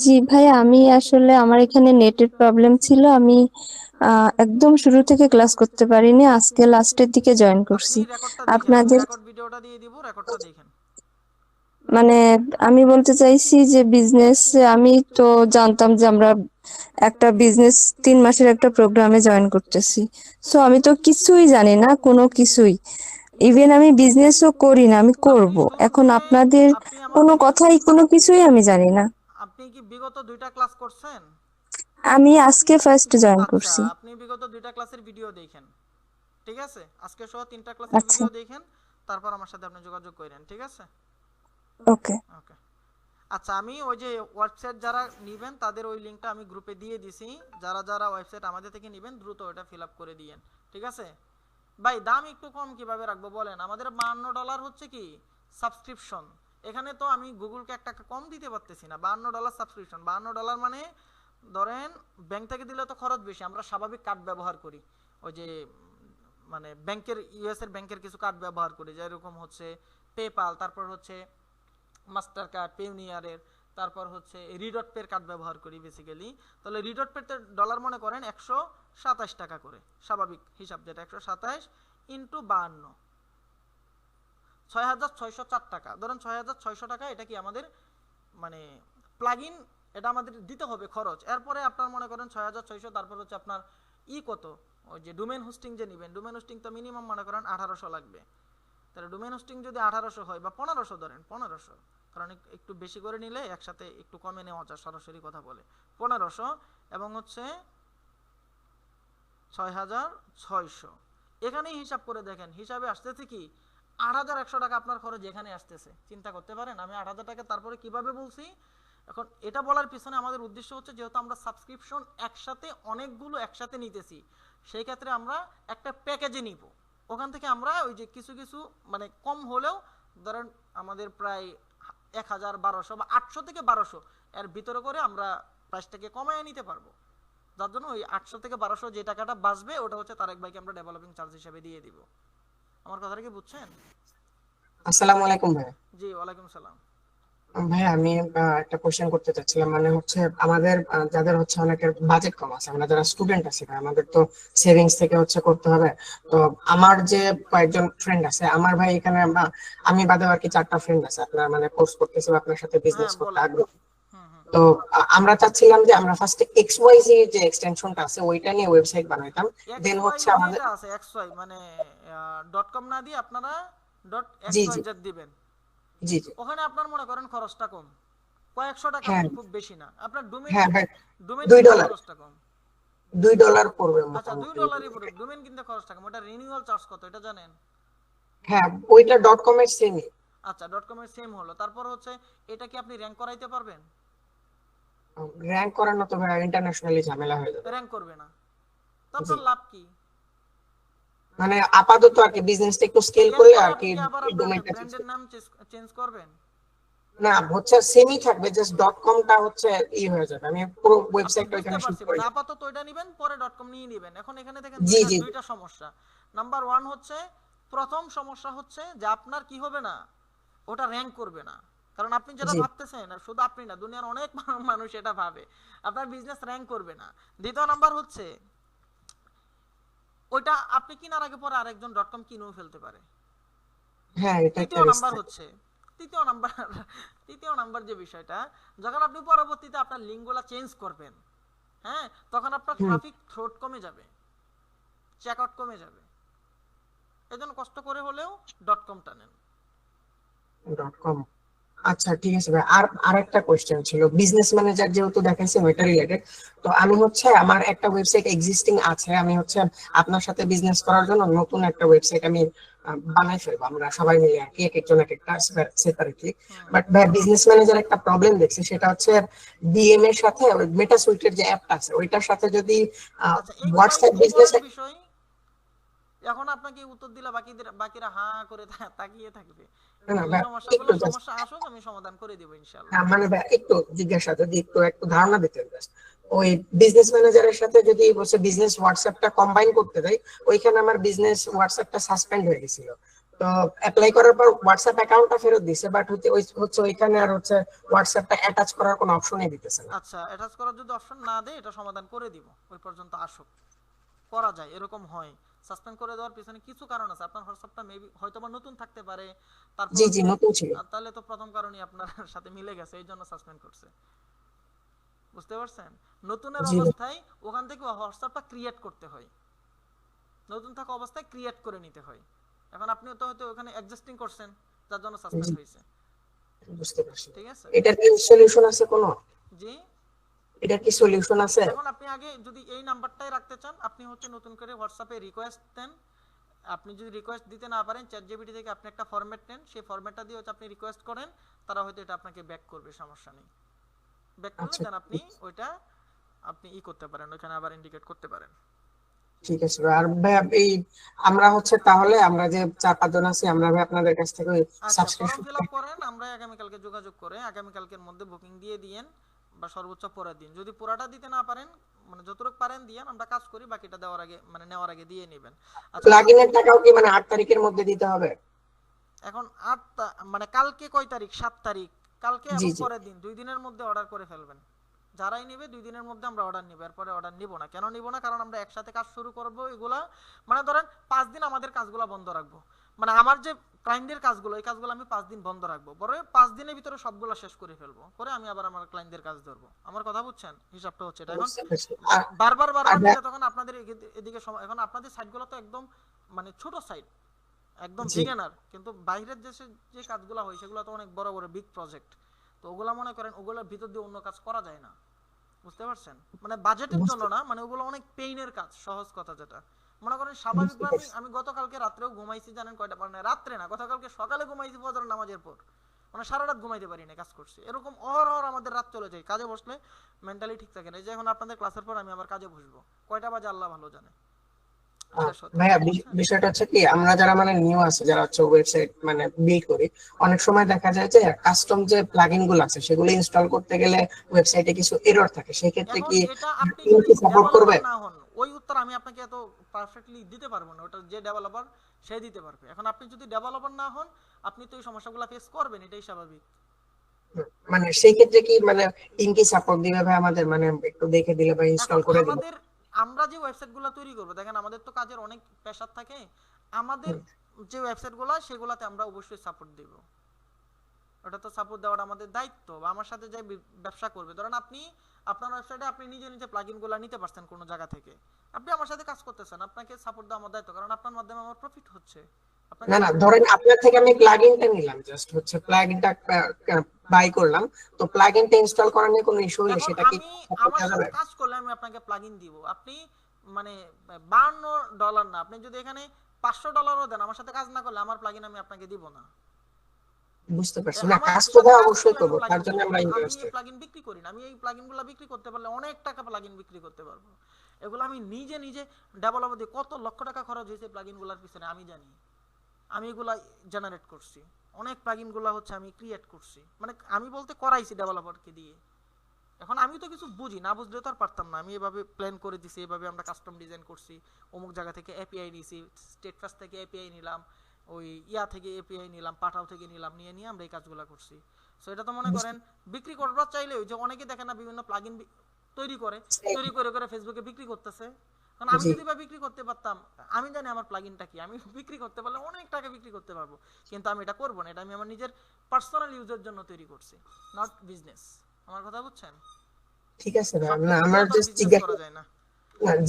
জি ভাই, আমি আসলে আমার এখানে নেটের প্রবলেম ছিল। আমি একদম শুরু থেকে ক্লাস করতে পারিনি, আজকে লাস্টের দিকে জয়েন আপনি করছি রেকর্ডটা দেখেন, আমি আপনাদের। রেকর্ড ভিডিওটা দিয়ে দিব, রেকর্ডটা দেখেন। মানে আমি বলতে চাইছি যে বিজনেস, আমি তো জানতাম যে আমরা একটা বিজনেস 3 মাসের একটা প্রোগ্রামে জয়েন করতেছি। সো আমি তো কিছুই জানি না, কোনো কিছুই। ইভেন আমি বিজনেসও করি না, আমি আপনি করব এখন শুরুতে আপনাদের আপনি আমার কোনো ভিডিও, কথাই, কোনো কিছুই আমি জানি না। আপনি কি বিগত 2টা ক্লাস করছেন? আমি আজকে ফার্স্ট জয়েন আচ্ছা, করছি। আপনি বিগত 2টা ক্লাসের ভিডিও দেখেন, ঠিক আছে? আজকে সহ 3টা ক্লাসের আচ্ছা, ভিডিও দেখেন, তারপর আমার সাথে আপনি যোগাযোগ করেন, ঠিক আছে? ওকে। ওকে। আচ্ছা, আমি ওই যে ওয়েবসাইট যারা নেবেন তাদের ওই লিংকটা আমি গ্রুপে দিয়ে দিছি। যারা যারা ওয়েবসাইট আমাদের থেকে নেবেন দ্রুত ওটা ফিল আপ করে দিয়েন, ঠিক আছে? ভাই দাম একটু কম কিভাবে রাখবো বলেন? আমাদের $52 হচ্ছে কি সাবস্ক্রিপশন। এখানে তো আমি গুগলকে 1 টাকা কম দিতে পারতেছি না। $52 সাবস্ক্রিপশন, $52 মানে ধরেন ব্যাংক থেকে দিলে তো খরচ বেশি, আমরা স্বাভাবিক কার্ড ব্যবহার করি, ওই যে মানে ব্যাংকের, ইউএস এর ব্যাংকের কিছু কার্ড ব্যবহার করি, যেরকম হচ্ছে পেপাল, তারপর হচ্ছে মাস্টার কার্ড, পেউনিয়ারের, তারপর হচ্ছে রিডট পের কার্ড ব্যবহার করি বেসিক্যালি। তাহলে রিডট পেতে ডলার মনে করেন 127 টাকা করে, স্বাভাবিক হিসাব যেটা 127 ইন্টু 52, 6604 টাকা। ধরেন 6600 টাকা, এটা কি আমাদের মানে প্লাগইন, এটা আমাদের দিতে হবে খরচ। এরপরে আপনার মনে করেন 6600, তারপর হচ্ছে আপনার কত, ওই যে ডোমেইন হোস্টিং যে নেবেন, ডোমেইন হোস্টিং তো মিনিমাম মনে করেন 1800 লাগবে। তাহলে ডোমেইন হোস্টিং যদি 1800 হয় বা 1500 ধরেন, 1500, কারণ একটু বেশি করে নিলে একসাথে একটু কমে নেওয়া যায়, সরাসরি কথা বলে 1500 এবং হচ্ছে 6600, এখানেই হিসাব করে দেখেন, হিসাবে আসতেছে কি 8100 টাকা আপনার খরচ এখানে আসতেছে। চিন্তা করতে পারেন আমি 8000 টাকা তারপরে কিভাবে বলছি এখন এটা বলার পিছনে আমাদের উদ্দেশ্য হচ্ছে যেহেতু আমরা সাবস্ক্রিপশন একসাথে অনেকগুলো একসাথে নিতেছি, সেই ক্ষেত্রে আমরা একটা প্যাকেজে নিব, ওখান থেকে আমরা ওই যে কিছু কিছু মানে কম হলেও ধরেন আমাদের প্রায় 1,000 1,200 বা 800 থেকে 1200 এর ভিতরে করে আমরা প্রাইসটাকে কমায় নিতে পারবো, যার জন্য ওই 800 থেকে 1200 যে টাকাটা বাঁচবে ওটা হচ্ছে তারেক ভাইকে আমরা ডেভেলপিং চার্জ হিসেবে দিয়ে দিব। আমার কথাটা কি বুঝছেন? আসসালামু আলাইকুম ভাই। জি, ওয়ালাইকুম সালাম। ভাই আমি একটা কোশ্চেন করতে চাচ্ছিলাম, মানে হচ্ছে আমাদের যাদের হচ্ছে অনেকের বাজেট কম আছে, আমরা যারা স্টুডেন্ট আছি ভাই, আমাদের তো সেভিংস থেকে হচ্ছে করতে হবে। তো আমার যে কয়েকজন ফ্রেন্ড আছে, আমার ভাই এখানে আমি বাদেও আর কি 4টা ফ্রেন্ড আছে আপনার মানে কোর্স করতেছে বা আপনার সাথে হ্যাঁ বিজনেস করতে বলেন। আগ্রহী। হুম হুম। তো আমরা চাচ্ছিলাম যে আমরা ফার্স্টে XYZ যে এক্সটেনশনটা আছে ওইটা নিয়ে ওয়েবসাইট বানাইতাম, দেন হচ্ছে আমাদের। যেটা আছে XY মানে .com না দিয়ে আপনারা জি জি .xyz দিবেন। জি জি। ওখানে আপনার মনে করেন খরচটা কম, কয়েকশো টাকা, হ্যাঁ খুব বেশি না। আপনার ডোমেন হ্যাঁ ভাই, ডোমেন কিনতে $2 খরচটা কম। $2 পড়বে আচ্ছা, মোটামুটি। $2 পড়বে ডোমেন কিনতে খরচটা কম। ওটা রিনিউয়াল চার্জ কত এটা জানেন? হ্যাঁ, ওইটা .com এর সেমই। আচ্ছা, .com এর সেম হলো। তারপর হচ্ছে এটা কি আপনি র্যাঙ্ক করাইতে পারবেন? র্যাঙ্ক করানো তো ভাই ইন্টারন্যাশনালি ঝামেলা হয়ে যাবে। র্যাঙ্ক করবে না, তো জি, আপনার লাভ কি? মানে আপাতত আর কি বিজনেসটা একটু স্কেল চেঞ্জ করলে করে আর আপনি কি কি আবার আপনার ডোমেইনটা চেঞ্জ ব্র্যান্ডের নাম চেঞ্জ করবেন? না, হচ্ছে সেমই থাকবে, জাস্ট .com টা হচ্ছে হয়ে যাবে, আমি পুরো আপনি ওয়েবসাইটটা বুঝতে ওইখানে শিফট পারছি, করে মানে দেব। আপাতত ওইটা নেবেন, পরে .com নিয়ে নেবেন। এখন এখানে দেখেন জি দুইটা জি দুইটা সমস্যা। নাম্বার ওয়ান হচ্ছে, প্রথম সমস্যা হচ্ছে যে আপনার কি হবে না, ওটা র্যাঙ্ক করবে না। কারণ আপনি যেটা জি ভাবতেছেন, আর শুধু আপনি না, দুনিয়ার অনেক মানুষ এটা ভাবে, আপনার বিজনেস র্যাঙ্ক করবে না। দ্বিতীয় নাম্বার হচ্ছে, ওইটা আপনি কেনার আগে পরে আরেকজন .com কিনেও ফেলতে পারে। হ্যাঁ, এটা একটা তৃতীয় রিস্ক নাম্বার থাকে। হচ্ছে, তৃতীয় নাম্বার তৃতীয় নাম্বার যে বিষয়টা, যখন আপনি পরবর্তীতে আপনার লিঙ্কগুলো চেঞ্জ করবেন, হ্যাঁ, তখন আপনার হুম। ট্রাফিক থ্রোট কমে যাবে, চেকআউট কমে যাবে। এজন্য কষ্ট করে হলেও .com টা নেন। .com, আচ্ছা ঠিক আছে ভাই। আর আরেকটা কোশ্চেন ছিল, বিজনেস ম্যানেজার যেহেতু দেখাইছেন ওইটা রিলেটেড। তো আমি হচ্ছে আমার একটা ওয়েবসাইট এক্সিস্টিং আছে, আমি হচ্ছে আপনার সাথে বিজনেস করার জন্য নতুন একটা ওয়েবসাইট আমি বানাই ফেলবো, আমরা সবাই মিলে আর কি, এক একজন এক একটা সেপারেটলি। হুম। বাট ভাই বিজনেস ম্যানেজার একটা প্রবলেম দেখছি, সেটা হচ্ছে ডিএম এর সাথে মেটা সুইটের যে অ্যাপটা আছে ওইটার সাথে যদি আচ্ছা, এইগুলো হোয়াটসঅ্যাপ একটু বিজনেস। পরের বিষয়। এখন আপনাকে উত্তর দিলে বাকিরা হাঁ করে তাকিয়ে থাকবে। না ওই ভাই, সমস্যাগুলো একটু জাস্ট, সমস্যা আসুক, আমি সমাধান করে দিব ইনশাআল্লাহ। মানে ভাই একটু জিজ্ঞাসা, যদি একটু একটু ধারণা দিতে just। ওই বিজনেস ম্যানেজারের সাথে যদি বসে বিজনেস হোয়াটসঅ্যাপটা কম্বাইন করতে যাই, ওইখানে আমার বিজনেস হোয়াটসঅ্যাপটা সাসপেন্ড হয়ে গেছিল। তো অ্যাপ্লাই করার পর হোয়াটসঅ্যাপ অ্যাকাউন্টটা ফেরত দিছে, বাট হচ্ছে ওইখানে আর হচ্ছে হোয়াটসঅ্যাপটা অ্যাটাচ করার কোনো অপশনই দিতেছে না। আচ্ছা, অ্যাটাচ করার যদি অপশন না দেয়, এটা সমাধান করে দিব, ওই পর্যন্ত আসুক। করা যায়, এরকম হয়। সাসপেন্ড করে দেওয়ার পিছনে কিছু কারণ আছে। আপনার হোয়াটসঅ্যাপটা মেবি হয়তো বা নতুন থাকতে পারে। তারপর জি জি, হচ্ছে নতুন ছিল। তাহলে তো প্রথম কারণই আপনার সাথে মিলে গেছে, এই জন্য সাসপেন্ড করছে। বুঝতে পারছেন? নতুনের জি অবস্থায় ওখান থেকে হোয়াটসঅ্যাপটা ক্রিয়েট করতে হয়, নতুন থাকা অবস্থায় ক্রিয়েট করে নিতে হয়। এখন আপনি তো হয়তো ওখানে এক্সিস্টিং করছেন, যার জন্য সাসপেন্ড জি, হয়েছে। বুঝতে পারছি। ঠিক আছে? এটার কি সলিউশন আছে কোনো? জি। এটার কি সলিউশন আছে? এখন আপনি আগে যদি এই নাম্বারটাই রাখতে চান, আপনি হচ্ছে নতুন করে হোয়াটসঅ্যাপে রিকোয়েস্ট দেন। আপনি যদি রিকোয়েস্ট দিতে না পারেন, চ্যাট জিপিটি থেকে আপনি একটা ফরম্যাট নেন, সেই ফরম্যাটটা দিয়ে হচ্ছে আপনি রিকোয়েস্ট করেন, তারা হয়তো এটা আপনাকে ব্যাক করবে, সমস্যা নেই। ব্যাক করলে আচ্ছা দেন আপনি ওইটা আপনি করতে পারেন, ওইখানে আবার ইন্ডিকেট করতে পারেন। ঠিক আছে ভাই। আর ভাই এই আমরা হচ্ছে তাহলে আমরা যে 4-5 জন আছি, আমরা ভাই আপনাদের কাছ থেকে আচ্ছা, ফর্ম সাবস্ক্রিপশন। ফিল আপ করেন, আমরা আগামীকালকে যোগাযোগ করে আগামীকালকের মধ্যে বুকিং দিয়ে দিয়েন, বা সর্বোচ্চ পরের দিন। যদি পুরাটা দিতে না পারেন, মানে যতটুকু পারেন দিয়েন, আমরা কাজ করি, বাকিটা দেওয়ার আগে মানে নেওয়ার আগে দিয়ে নেবেন। আচ্ছা, প্লাগইনের টাকাও কি মানে 8 তারিখের মধ্যে দিতে হবে? এখন মানে কালকে কয় তারিখ? 7 তারিখ। কালকে জি এবং জি। পরের দিন 2 দিনের মধ্যে অর্ডার করে ফেলবেন। যারাই নেবে 2 দিনের মধ্যে আমরা অর্ডার নিব, এরপরে অর্ডার নিব না। কেন নিব না? কারণ আমরা একসাথে কাজ শুরু করব এগুলা, মানে ধরেন 5 দিন আমাদের কাজগুলো বন্ধ রাখবো, মানে আমার যে ক্লায়েন্টদের কাজগুলো, এই কাজগুলো আমি 5 দিন বন্ধ রাখবো, পরে 5 দিনের ভিতরে সবগুলো শেষ করে ফেলবো, পরে আমি আবার আমার ক্লায়েন্টদের কাজ ধরবো। আমার কথা বুঝছেন? হিসাবটা হচ্ছে এটা। এখন বুঝতে পারছি। বারবার আর বারবার ভাই- দিলে তখন আপনাদের এদিকে সময়, এখন আপনাদের সাইটগুলো তো একদম মানে ছোট সাইট, একদম জি বিগিনার, কিন্তু বাইরের দেশে যে কাজগুলো হয় সেগুলো তো অনেক বড় বড় বিগ প্রজেক্ট। তো ওগুলা মনে করেন ওগুলোর ভিতর দিয়ে অন্য কাজ করা যায় না। বুঝতে পারছেন? মানে বাজেটের জন্য বুঝতে না, মানে ওগুলো অনেক পেইনের কাজ, সহজ কথা যেটা। মনে করেন বুঝতে স্বাভাবিকভাবে পারছি। আমি গতকালকে রাত্রেও ঘুমাইছি, জানেন কয়টা? মানে রাত্রে না, গতকালকে সকালে ঘুমাইছি ফজর নামাজের পর। মানে সারা রাত ঘুমাইতে পারি না, কাজ করছি, এরকম অহরহ আমাদের রাত চলে যায়, কাজে বসলে মেন্টালি ঠিক থাকে না। এই যে এখন আপনাদের ক্লাসের পর আমি আবার কাজে বসবো, কয়টা বাজে আল্লাহ ভালো জানে। এটা সত্যি, ভাইয়া বুঝছেন? বিষয়টা হচ্ছে কি, আমরা যারা মানে নিউ আছে, যারা হচ্ছে ওয়েবসাইট মানে বিল্ড করি, অনেক সময় দেখা যায় যে কাস্টম যে প্লাগইন গুলো আছে সেগুলো ইনস্টল করতে গেলে ওয়েবসাইটে কিছু এরর থাকে, সেই ক্ষেত্রে এখন কি এটা আপনি টিম যদি কি সাপোর্ট করবে? ডেভেলপার না হন, ওই উত্তর আমি আপনাকে এত পারফেক্টলি দিতে পারবো না, ওটা যে ডেভেলপার সে দিতে পারবে। এখন আপনি যদি ডেভেলপার না হন, আপনি তো এই সমস্যাগুলো ফেস করবেন, এটাই স্বাভাবিক। মানে সেই ক্ষেত্রে কি মানে টিম কি সাপোর্ট দিবে ভাই আমাদের, মানে একটু দেখে দিলে বা এখন ইনস্টল করে দিলে? আমাদের, আমরা যে ওয়েবসাইটগুলো তৈরি করবো, দেখেন আমাদের তো কাজের অনেক প্রেশার থাকে, আমাদের যে ওয়েবসাইটগুলো সেগুলোতে আমরা অবশ্যই সাপোর্ট দেব, ওটা তো সাপোর্ট দেওয়াটা আমাদের দায়িত্ব। বা আমার সাথে যে ব্যবসা করবে, ধরেন আপনি আপনার ওয়েবসাইটে আপনি নিজে নিজে প্লাগইনগুলো নিতে পারছেন কোনো জায়গা থেকে, আপনি আমার সাথে কাজ করতেছেন, আপনাকে সাপোর্ট দেওয়া আমার দায়িত্ব, কারণ আপনার মাধ্যমে আমার প্রফিট হচ্ছে, আপনাকে না না, সাপোর্ট ধরেন দেওয়া। আপনার থেকে আমি প্লাগইনটা নিলাম, জাস্ট হচ্ছে প্লাগইনটা বাই করলাম, তো প্লাগইনটা ইনস্টল করা নিয়ে কোনো ইস্যু হলে এখন সেটা কি আমি সাপোর্ট আমার দেওয়া সাথে যাবে? কাজ করলে আমি আপনাকে প্লাগইন দিব, আপনি মানে $52 না, আপনি যদি এখানে $500 দেন, আমার সাথে কাজ না করলে আমার প্লাগইন আমি আপনাকে দিব না। বুঝতে পারছি, না আমার কাজ তো সাথে ভাই কাজ অবশ্যই করলে আমি করবো, তার প্লাগইন জন্য দিব, আমরা আমি এই ইন্টারেস্টেড। প্লাগইন বিক্রি করি না, আমি এই প্লাগইনগুলো বিক্রি করতে পারলে অনেক টাকা প্লাগইন বিক্রি করতে পারবো। এগুলো আমি নিজে নিজে ডেভেলপার দিয়ে কত লক্ষ টাকা খরচ হয়েছে প্লাগইনগুলোর পিছনে আমি জানি, আমি এগুলা জেনারেট করছি, অনেক প্লাগইনগুলো হচ্ছে আমি ক্রিয়েট করছি, মানে আমি বলতে করাইছি ডেভেলপারকে দিয়ে। এখন আমি তো কিছু বুঝি না, বুঝলে তো আর পারতাম না, আমি এভাবে প্ল্যান করে দিছি, এভাবে আমরা কাস্টম ডিজাইন করছি, অমুক জায়গা থেকে এপিআই নিছি, স্টেটফাস্ট থেকে এপিআই নিলাম, ওই ইয়া থেকে এপিআই নিলাম, পাঠাও থেকে নিলাম, নিয়ে নিয়ে আমরা এই কাজগুলো করছি। সো এটা তো মনে করেন বিক্রি করবার চাইলে, ওই যে অনেকে দেখেন না বিভিন্ন প্লাগইন তৈরি করে, তৈরি করে করে ফেসবুকে বিক্রি করতেছে। কারণ আমি জি, যদি বা বিক্রি করতে পারতাম, আমি জানি আমার প্লাগইনটা কি, আমি বিক্রি করতে পারলে অনেক টাকা বিক্রি করতে পারবো, কিন্তু আমি এটা করবো না, এটা আমি আমার নিজের পার্সোনাল ইউজের জন্য তৈরি করছি, নট বিজনেস। আমার কথা বুঝছেন? ঠিক আছে ভাই, না সবকিছু আমার দিয়ে তো জাস্ট বিজনেস করা যায় না।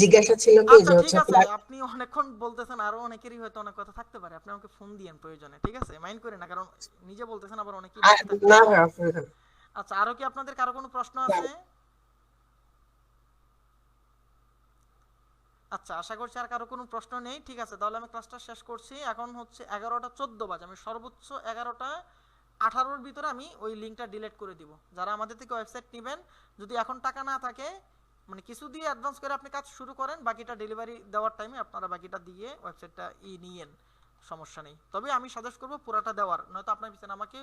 জিজ্ঞাসা ছিল কি আচ্ছা যে ঠিক হচ্ছে আছে, আপনি অনেকক্ষণ বলতেছেন, আরো অনেকেরই হয়তো অনেক কথা থাকতে পারে, আপনি আমাকে ফোন দিয়েন প্রয়োজনে, ঠিক আছে? মাইন্ড করেন না, কারণ নিজে বলতেছেন, আবার অনেকেই বাকি থাকতে না পারে। ভাই অসুবিধা নেই। আচ্ছা, আরো কি আপনাদের কারো কোনো প্রশ্ন আছে? আচ্ছা, আশা করছি আর কারো কোনো প্রশ্ন নেই। ঠিক আছে, তাহলে আমি ক্লাসটা শেষ করছি। এখন হচ্ছে 11টা 14 বাজে, আমি সর্বোচ্চ 11টা 18-র ভিতরে আমি ওই লিঙ্কটা ডিলিট করে দিব। যারা আমাদের থেকে ওয়েবসাইট নেবেন, যদি এখন টাকা না থাকে, মানে কিছু দিয়ে অ্যাডভান্স করে আপনি কাজ শুরু করেন, বাকিটা ডেলিভারি দেওয়ার টাইমে আপনারা বাকিটা দিয়ে ওয়েবসাইটটা নিয়েন, সমস্যা নেই। তবে আমি সাজেস্ট করবো পুরাটা দেওয়ার, নয়তো আপনার পিছনে আমাকে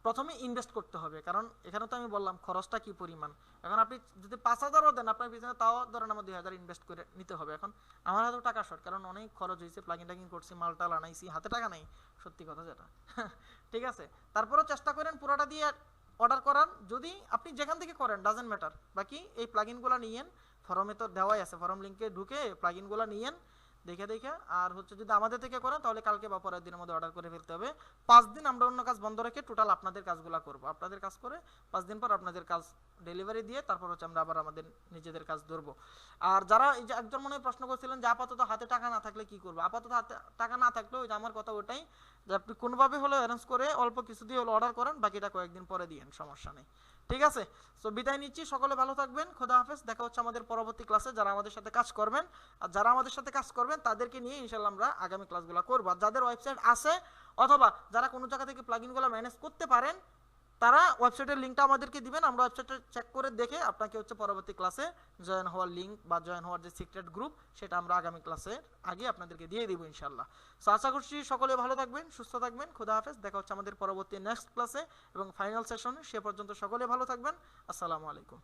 প্রথমে ইনভেস্ট করতে হবে, কারণ এখানে তো আমি বললাম খরচটা কি পরিমাণ। এখন আপনি যদি 5,000ও দেন আপনার পিছনে, তাও ধরেন আমার 2,000 ইনভেস্ট করে নিতে হবে। এখন আমার হাতেও টাকা শর্ট, কারণ অনেক খরচ হয়েছে, প্লাগিন টাগিন করছি, মালটাল আনাইছি, হাতে টাকা নেই, সত্যি কথা যেটা। ঠিক আছে, তারপরেও চেষ্টা করেন পুরাটা দিয়ে অর্ডার করার, যদি আপনি যেখান থেকে করেন ডাজেন্ট ম্যাটার। বাকি এই প্লাগিনগুলো নিয়েন, ফরমে তো দেওয়াই আছে, ফরম লিঙ্কে ঢুকে প্লাগিনগুলো নিয়েন দেখে দেখে। আর হচ্ছে যদি আমাদের থেকে করেন, তাহলে কালকে বা পরের দিনের মধ্যে অর্ডার করে ফেলতে হবে। 5 দিন আমরা অন্য কাজ বন্ধ রেখে টোটাল আপনাদের কাজগুলো করব, আপনাদের কাজ করে 5 দিন পর আপনাদের কাজ ডেলিভারি দিয়ে তারপর হচ্ছে আমরা আবার আমাদের নিজেদের কাজ ধরবো। আর যারা এই যে একজন মনে হয় প্রশ্ন করছিলেন যে আপাতত হাতে টাকা না থাকলে কি করবো, আপাতত হাতে টাকা না থাকলেও ওই যে আমার কথা ওটাই, যে আপনি কোনোভাবে হলেও অ্যারেঞ্জ করে অল্প কিছু দিয়ে হলো অর্ডার করেন, বাকিটা কয়েকদিন পরে দিয়েন, সমস্যা নেই। ঠিক আছে, সো বিদায় নিচ্ছি, সকলে ভালো থাকবেন, খোদা হাফেজ। দেখা হচ্ছে আমাদের পরবর্তী ক্লাসে, যারা আমাদের সাথে কাজ করবেন। আর যারা আমাদের সাথে কাজ করবেন তাদেরকে নিয়ে ইনশাআল্লাহ আমরা আগামী ক্লাসগুলো করবো। আর যাদের ওয়েবসাইট আছে, অথবা যারা কোনো জায়গা থেকে প্লাগইনগুলো ম্যানেজ করতে পারেন, তারা ওয়েবসাইটের লিঙ্কটা আমাদেরকে দিবেন, আমরা ওয়েবসাইটটা চেক করে দেখে আপনাকে হচ্ছে পরবর্তী ক্লাসে জয়েন হওয়ার লিঙ্ক বা জয়েন হওয়ার যে সিক্রেট গ্রুপ, সেটা আমরা আগামী ক্লাসে আগে আপনাদেরকে দিয়ে দিব ইনশাআল্লাহ। সো আশা করছি সকলে ভালো থাকবেন, সুস্থ থাকবেন, খোদা হাফেজ। দেখা হচ্ছে আমাদের পরবর্তী নেক্সট ক্লাসে এবং ফাইনাল সেশনে, সে পর্যন্ত সকলে ভালো থাকবেন। আসসালামু আলাইকুম।